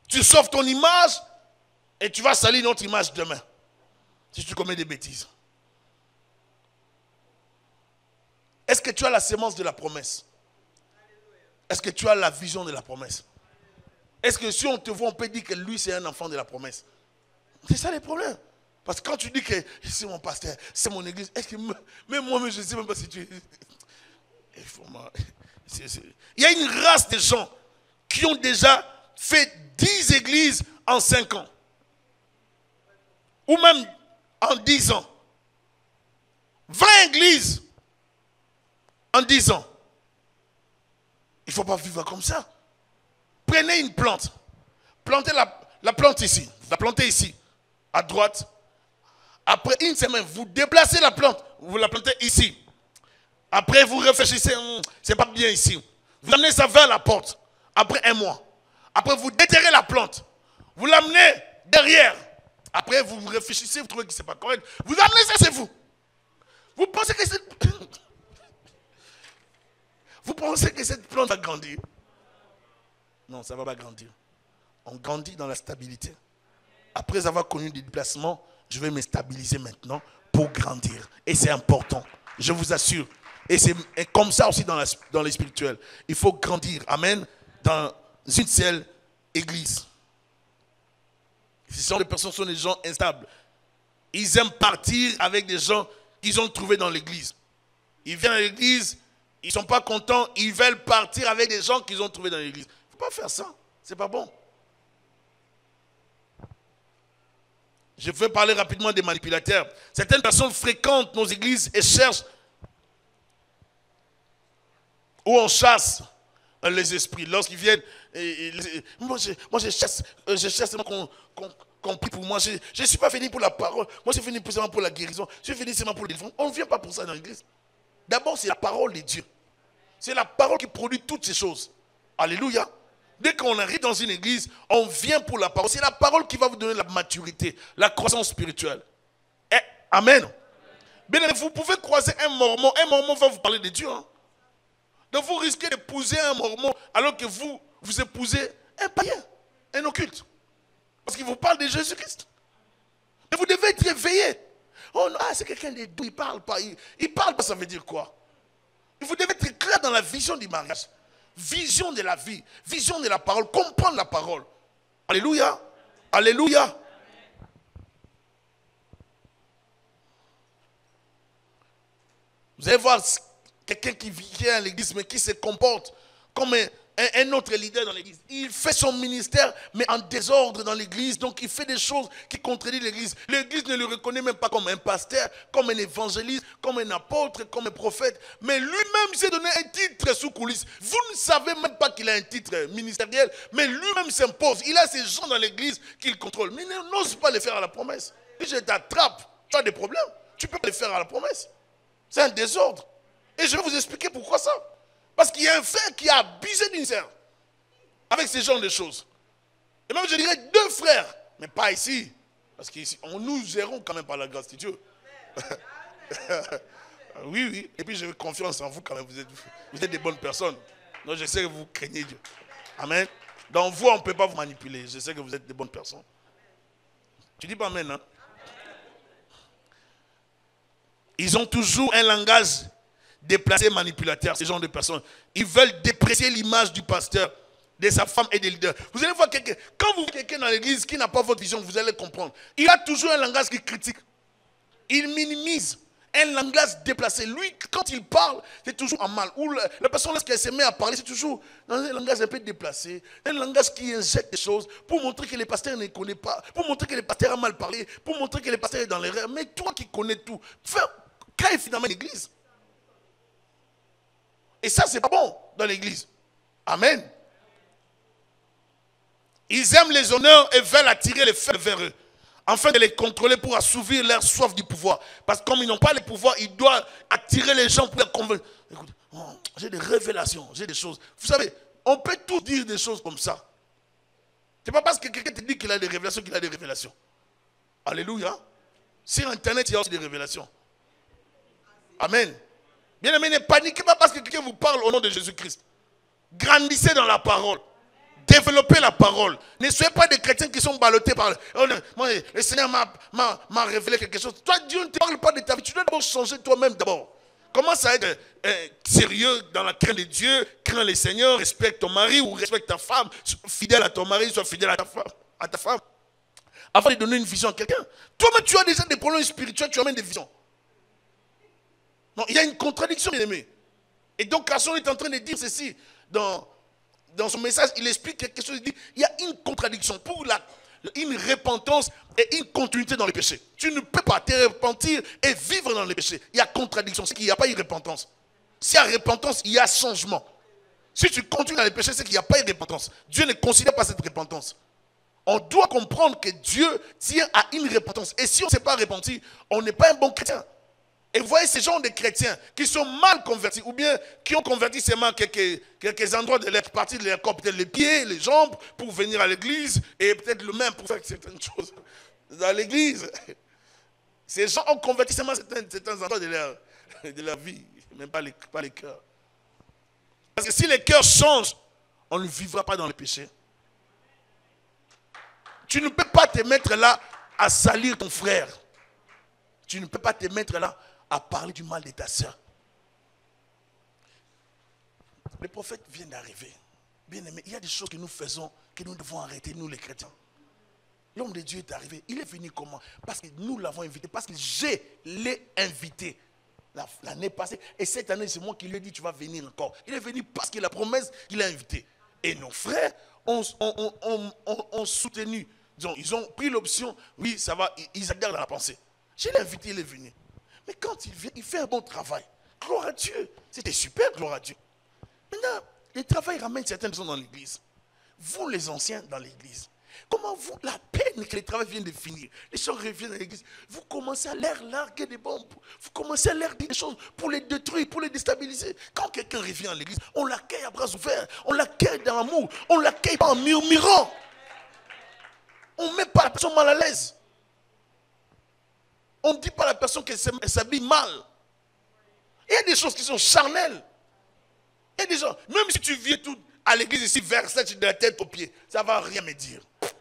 Tu sauves ton image et tu vas salir notre image demain. Si tu commets des bêtises. Est-ce que tu as la sémence de la promesse? Est-ce que tu as la vision de la promesse? Est-ce que si on te voit, on peut dire que lui, c'est un enfant de la promesse? C'est ça les problèmes. Parce que quand tu dis que c'est mon pasteur, c'est mon église, est-ce que même moi-même, je ne sais même pas si tu... Il y a une race de gens qui ont déjà fait 10 églises en 5 ans. Ou même en 10 ans. 20 églises en 10 ans. Il ne faut pas vivre comme ça. Prenez une plante. Plantez la plante ici. La plantez ici, à droite. Après une semaine, vous déplacez la plante. Vous la plantez ici. Après, vous réfléchissez. C'est pas bien ici. Vous amenez ça vers la porte. Après un mois. Après, vous déterrez la plante. Vous l'amenez derrière. Après, vous réfléchissez. Vous trouvez que ce n'est pas correct. Vous amenez ça chez vous. Vous pensez que cette plante va grandir? Non, ça ne va pas grandir. On grandit dans la stabilité. Après avoir connu des déplacements, je vais me stabiliser maintenant pour grandir. Et c'est important, je vous assure. Et c'est comme ça aussi dans les spirituels. Il faut grandir, amen, dans une seule église. Ce sont des personnes, sont des gens instables. Ils aiment partir avec des gens qu'ils ont trouvés dans l'église. Ils viennent à l'église, ils ne sont pas contents, ils veulent partir avec des gens qu'ils ont trouvés dans l'église. Il ne faut pas faire ça, ce n'est pas bon. Je vais parler rapidement des manipulateurs. Certaines personnes fréquentent nos églises et cherchent où on chasse les esprits. Lorsqu'ils viennent, moi je chasse qu'on prie pour moi. Je ne suis pas venu pour la parole. Moi je suis venu seulement pour la guérison. Je suis venu seulement pour le délivrance. On ne vient pas pour ça dans l'église. D'abord c'est la parole de Dieu. C'est la parole qui produit toutes ces choses. Alléluia. Dès qu'on arrive dans une église, on vient pour la parole. C'est la parole qui va vous donner la maturité, la croissance spirituelle. Amen. Bien, vous pouvez croiser un mormon. Un mormon va vous parler de Dieu. Hein? Donc vous risquez d'épouser un mormon alors que vous épousez un païen, un occulte. Parce qu'il vous parle de Jésus-Christ. Mais vous devez être éveillé. Oh non, c'est quelqu'un de doux, il parle pas. Il parle pas, ça veut dire quoi? Vous devez être clair dans la vision du mariage. Vision de la vie, vision de la parole, comprendre la parole. Alléluia. Alléluia. Vous allez voir quelqu'un qui vient à l'église mais qui se comporte comme un autre leader dans l'église. Il fait son ministère mais en désordre dans l'église. Donc il fait des choses qui contredisent l'église. L'église ne le reconnaît même pas comme un pasteur, comme un évangéliste, comme un apôtre, comme un prophète. Mais lui-même s'est donné un titre sous coulisses. Vous ne savez même pas qu'il a un titre ministériel, mais lui-même s'impose. Il a ces gens dans l'église qu'il contrôle. Mais il n'ose pas les faire à la promesse. Si je t'attrape, tu as des problèmes. Tu peux pas les faire à la promesse. C'est un désordre. Et je vais vous expliquer pourquoi ça. Parce qu'il y a un frère qui a abusé d'une sœur avec ce genre de choses. Et même je dirais 2 frères, mais pas ici. Parce qu'ici, nous gérons quand même par la grâce de Dieu. Oui, oui. Et puis j'ai confiance en vous quand même. Vous êtes des bonnes personnes. Donc je sais que vous craignez Dieu. Amen. Donc vous, on ne peut pas vous manipuler. Je sais que vous êtes des bonnes personnes. Tu dis pas amen, hein? Ils ont toujours un langage déplacé, manipulateur, ces gens de personnes. Ils veulent déprécier l'image du pasteur, de sa femme et des leaders. Vous allez voir quelqu'un, quand vous voyez quelqu'un dans l'église qui n'a pas votre vision, vous allez comprendre. Il a toujours un langage qui critique. Il minimise. Un langage déplacé. Lui, quand il parle, c'est toujours en mal. Ou la personne, lorsqu'elle se met à parler, c'est toujours dans un langage un peu déplacé. Un langage qui injecte des choses pour montrer que les pasteurs ne connaissent pas, pour montrer que les pasteurs ont mal parlé, pour montrer que les pasteurs sont dans l'erreur. Mais toi qui connais tout, crée finalement l'église. Et ça, c'est pas bon dans l'église. Amen. Ils aiment les honneurs et veulent attirer les faits vers eux, afin de les contrôler pour assouvir leur soif du pouvoir. Parce que comme ils n'ont pas le pouvoir, ils doivent attirer les gens pour les convaincre. Écoute, j'ai des révélations, j'ai des choses. Vous savez, on peut tous dire des choses comme ça. C'est pas parce que quelqu'un te dit qu'il a des révélations qu'il a des révélations. Alléluia. Sur Internet, il y a aussi des révélations. Amen. Bien aimé, ne paniquez pas parce que quelqu'un vous parle au nom de Jésus-Christ. Grandissez dans la parole. Développez la parole. Ne soyez pas des chrétiens qui sont ballottés par... Moi, le Seigneur m'a révélé quelque chose. Toi, Dieu ne te parle pas de ta vie. Tu dois d'abord changer toi-même d'abord. Commence à être sérieux dans la crainte de Dieu. Crains le Seigneur. Respecte ton mari ou respecte ta femme. Sois fidèle à ton mari. Sois fidèle à ta femme. Afin de donner une vision à quelqu'un. Toi-même, tu as déjà des problèmes spirituels. Tu amènes des visions. Non, il y a une contradiction, bien aimé. Et donc, Carson est en train de dire ceci dans son message, il explique quelque chose, il dit, il y a une contradiction pour une repentance et une continuité dans le péché. Tu ne peux pas te repentir et vivre dans le péché. Il y a contradiction, c'est qu'il n'y a pas eu repentance. S'il y a repentance, il y a changement. Si tu continues dans le péché, c'est qu'il n'y a pas eu repentance. Dieu ne considère pas cette repentance. On doit comprendre que Dieu tient à une repentance. Et si on ne s'est pas repenti, on n'est pas un bon chrétien. Et vous voyez ces gens de chrétiens qui sont mal convertis, ou bien qui ont converti seulement quelques endroits de leur partie de leur corps, peut-être les pieds, les jambes, pour venir à l'église, et peut-être le même pour faire certaines choses dans l'église. Ces gens ont converti seulement certains endroits de leur vie, même pas les cœurs. Parce que si les cœurs changent, on ne vivra pas dans le péché. Tu ne peux pas te mettre là à salir ton frère. Tu ne peux pas te mettre là à parler du mal de ta soeur. Le prophète vient d'arriver. Bien aimé, il y a des choses que nous faisons que nous devons arrêter, nous les chrétiens. L'homme de Dieu est arrivé. Il est venu comment? Parce que nous l'avons invité. Parce que je l'ai invité l'année passée. Et cette année, c'est moi qui lui ai dit, tu vas venir encore. Il est venu parce qu'il a la promesse qu'il a invité. Et nos frères ont soutenu. Ils ont pris l'option. Oui, ça va. Ils adhèrent dans la pensée. Je l'ai invité, il est venu. Mais quand il vient, il fait un bon travail. Gloire à Dieu. C'était super, gloire à Dieu. Maintenant, le travail ramène certaines personnes dans l'église. Vous, les anciens dans l'église, comment vous, la peine que le travail vient de finir, les gens reviennent dans l'église, vous commencez à leur larguer des bombes, vous commencez à leur dire des choses pour les détruire, pour les déstabiliser. Quand quelqu'un revient à l'église, on l'accueille à bras ouverts, on l'accueille dans l'amour, on l'accueille pas en murmurant. On ne met pas la personne mal à l'aise. On ne dit pas à la personne qu'elle s'habille mal. Il y a des choses qui sont charnelles. Il y a des gens, même si tu viens tout à l'église ici, verset de la tête aux pieds, ça ne va rien me dire.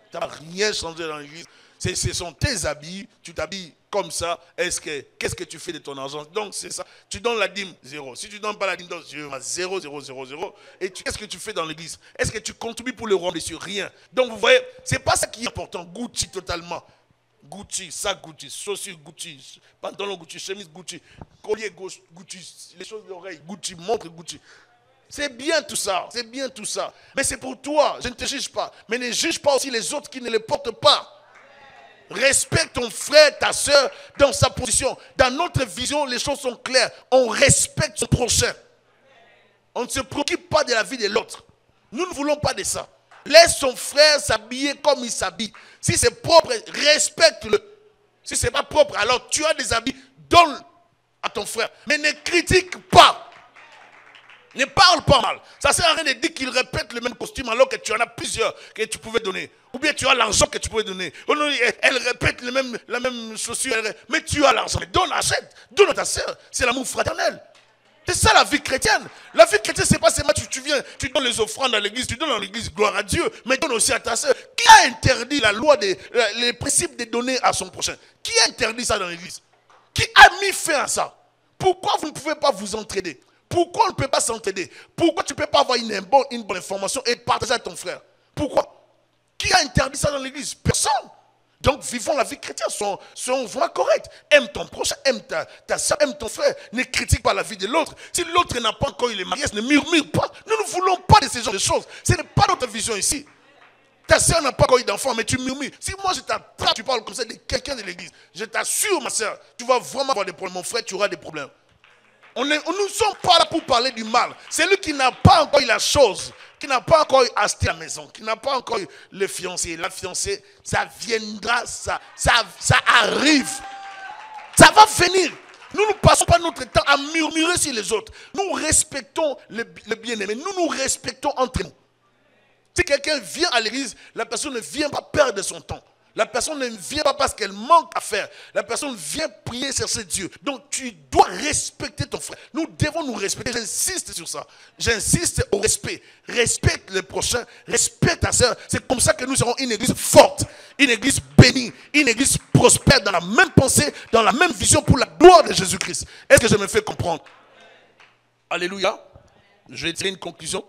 Ça ne va rien changer dans l'église. Ce sont tes habits, tu t'habilles comme ça. Qu'est-ce que tu fais de ton argent? Donc c'est ça. Tu donnes la dîme, 0. Si tu ne donnes pas la dîme, donc 0, 0, 0, 0. Et qu'est-ce que tu fais dans l'église? Est-ce que tu contribues pour le royaume des cieux? Rien. Donc vous voyez, ce n'est pas ça qui est important. Gucci totalement. Gucci, sac Gucci, chaussures Gucci, pantalon Gucci, chemise Gucci, collier gauche Gucci, les choses d'oreille Gucci, montre Gucci. C'est bien tout ça, c'est bien tout ça. Mais c'est pour toi, je ne te juge pas. Mais ne juge pas aussi les autres qui ne les portent pas. Respecte ton frère, ta soeur dans sa position. Dans notre vision, les choses sont claires. On respecte son prochain. On ne se préoccupe pas de la vie de l'autre. Nous ne voulons pas de ça. Laisse son frère s'habiller comme il s'habille. Si c'est propre, respecte-le. Si ce n'est pas propre, alors tu as des habits, donne à ton frère. Mais ne critique pas. Ne parle pas mal. Ça ne sert à rien de dire qu'il répète le même costume alors que tu en as plusieurs que tu pouvais donner. Ou bien tu as l'argent que tu pouvais donner. Elle répète la même chaussure. Mais tu as l'argent. Donne, achète. Donne à ta soeur. C'est l'amour fraternel. C'est ça la vie chrétienne. La vie chrétienne, c'est pas seulement tu viens, tu donnes les offrandes dans l'église, tu donnes dans l'église, gloire à Dieu, mais donne aussi à ta soeur. Qui a interdit la loi, les principes de donner à son prochain? Qui a interdit ça dans l'église? Qui a mis fin à ça? Pourquoi vous ne pouvez pas vous entraider? Pourquoi on ne peut pas s'entraider? Pourquoi tu ne peux pas avoir une bonne information et partager à ton frère? Pourquoi? Qui a interdit ça dans l'église? Personne. Donc vivons la vie chrétienne, soyons vraiment corrects. Aime ton prochain, aime ta soeur, aime ton frère. Ne critique pas la vie de l'autre. Si l'autre n'a pas encore eu les mariages, ne murmure pas. Nous ne voulons pas de ce genre de choses. Ce n'est pas notre vision ici. Ta soeur n'a pas encore eu d'enfant, mais tu murmures. Si moi je t'attrape, tu parles comme ça de quelqu'un de l'église, je t'assure ma soeur, tu vas vraiment avoir des problèmes. Mon frère, tu auras des problèmes. Nous ne sommes pas là pour parler du mal. C'est lui qui n'a pas encore eu la chose, qui n'a pas encore acheté la maison, qui n'a pas encore eu le fiancé. La fiancée, ça viendra, ça arrive. Ça va venir. Nous ne passons pas notre temps à murmurer sur les autres. Nous respectons le bien-aimé. Nous respectons entre nous. Si quelqu'un vient à l'église, la personne ne vient pas perdre son temps. La personne ne vient pas parce qu'elle manque à faire. La personne vient prier chercher Dieu. Donc tu dois respecter ton frère. Nous devons nous respecter. J'insiste sur ça. J'insiste au respect. Respecte le prochain. Respecte ta soeur. C'est comme ça que nous serons une église forte. Une église bénie. Une église prospère dans la même pensée, dans la même vision pour la gloire de Jésus-Christ. Est-ce que je me fais comprendre? Alléluia. Je vais tirer une conclusion.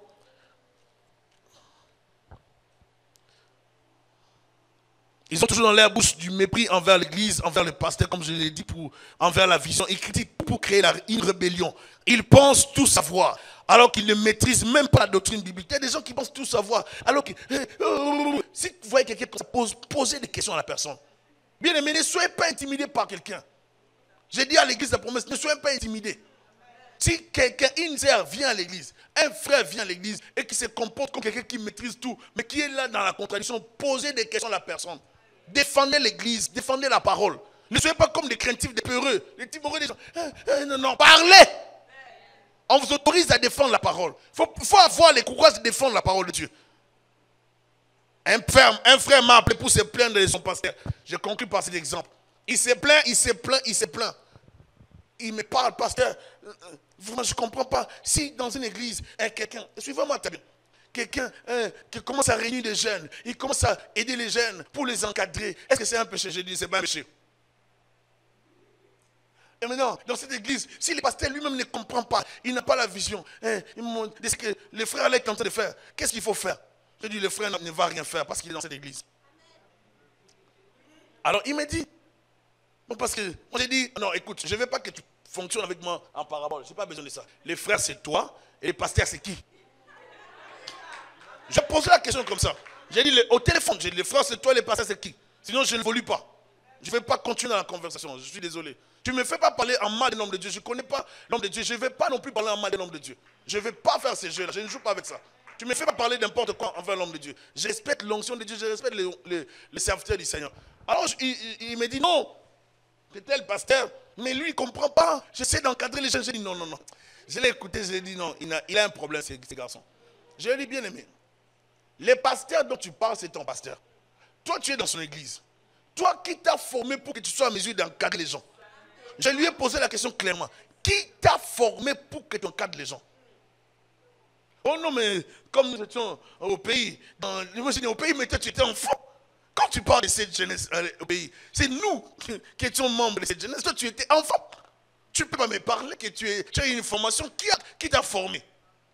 Ils ont toujours dans leur bouche du mépris envers l'église, envers le pasteur, comme je l'ai dit, envers la vision. Ils critiquent pour créer une rébellion. Ils pensent tout savoir, alors qu'ils ne maîtrisent même pas la doctrine biblique. Il y a des gens qui pensent tout savoir, alors que... si vous voyez quelqu'un comme ça, posez des questions à la personne. Bien aimé, ne soyez pas intimidés par quelqu'un. J'ai dit à l'église la promesse, ne soyez pas intimidés. Si quelqu'un, une sœur vient à l'église, un frère vient à l'église et qui se comporte comme quelqu'un qui maîtrise tout, mais qui est là dans la contradiction, posez des questions à la personne. Défendez l'église, défendez la parole. Ne soyez pas comme des craintifs, des peureux. Les timorés, des gens. Non, parlez. On vous autorise à défendre la parole. Il faut avoir les courage de défendre la parole de Dieu. Un frère m'a appelé pour se plaindre de son pasteur. Je conclue par cet exemple. Il se plaint. Il me parle, pasteur. Vraiment, je ne comprends pas. Si dans une église, quelqu'un, suivez-moi très bien. Quelqu'un qui commence à réunir des jeunes, il commence à aider les jeunes pour les encadrer. Est-ce que c'est un péché? Je dis, c'est pas un péché. Et maintenant, dans cette église, si le pasteur lui-même ne comprend pas, il n'a pas la vision, ce que le frère est en train de faire, qu'est-ce qu'il faut faire? Je dis, le frère ne va rien faire parce qu'il est dans cette église. Alors il me dit, bon, parce que moi j'ai dit, non, écoute, je ne veux pas que tu fonctionnes avec moi en parabole, je n'ai pas besoin de ça. Les frères c'est toi et les pasteurs c'est qui? Je pose la question comme ça. J'ai dit au téléphone, j'ai dit les frères c'est toi, les pasteurs c'est qui? Sinon je ne n'évolue pas. Je ne vais pas continuer dans la conversation, je suis désolé. Tu ne me fais pas parler en mal de l'homme de Dieu, je ne connais pas l'homme de Dieu, je ne vais pas non plus parler en mal de l'homme de Dieu. Je ne vais pas faire ces jeux-là, je ne joue pas avec ça. Tu ne me fais pas parler n'importe quoi envers l'homme de Dieu. Je respecte l'onction de Dieu, je respecte les serviteurs du Seigneur. Alors il me dit non, c'est tel pasteur, mais lui il ne comprend pas. J'essaie d'encadrer les gens, je dis non. Je l'ai écouté, je lui ai dit non, il a un problème ce garçon. Je lui ai dit bien aimé. Les pasteurs dont tu parles, c'est ton pasteur. Toi, tu es dans son église. Toi qui t'as formé pour que tu sois en mesure d'encadrer les gens. Je lui ai posé la question clairement. Qui t'a formé pour que tu encadres les gens? Oh non, mais comme nous étions au pays, au pays, mais toi tu étais enfant. Quand tu parles de cette jeunesse au pays, c'est nous qui étions membres de cette jeunesse. Toi, tu étais enfant. Tu ne peux pas me parler que tu as une formation. Qui t'a formé?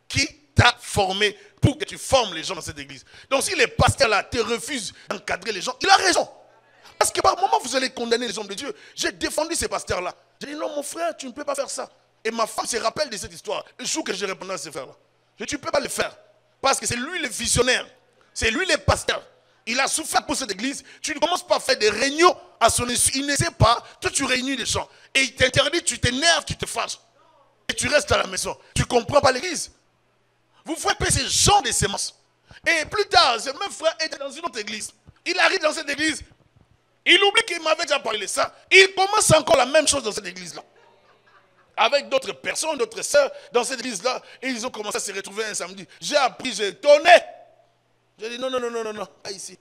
Qui t'a formé pour que tu formes les gens dans cette église? Donc si les pasteurs là te refusent d'encadrer les gens, il a raison. Parce que par moment vous allez condamner les hommes de Dieu. J'ai défendu ces pasteurs là. J'ai dit non mon frère, tu ne peux pas faire ça. Et ma femme se rappelle de cette histoire. Le jour que j'ai répondu à ces frères là. Je dis tu ne peux pas le faire. Parce que c'est lui le visionnaire. C'est lui le pasteur. Il a souffert pour cette église. Tu ne commences pas à faire des réunions à son insu. Il ne sait pas. Toi tu réunis les gens. Et il t'interdit, tu t'énerves, tu te fâches. Et tu restes à la maison. Tu ne comprends pas l'église. Vous faites payer ces gens de sémences. Et plus tard, ce même frère était dans une autre église. Il arrive dans cette église. Il oublie qu'il m'avait déjà parlé de ça. Il commence encore la même chose dans cette église-là. Avec d'autres personnes, d'autres sœurs dans cette église-là. Et ils ont commencé à se retrouver un samedi. J'ai appris, j'ai donné. J'ai dit non, pas ici.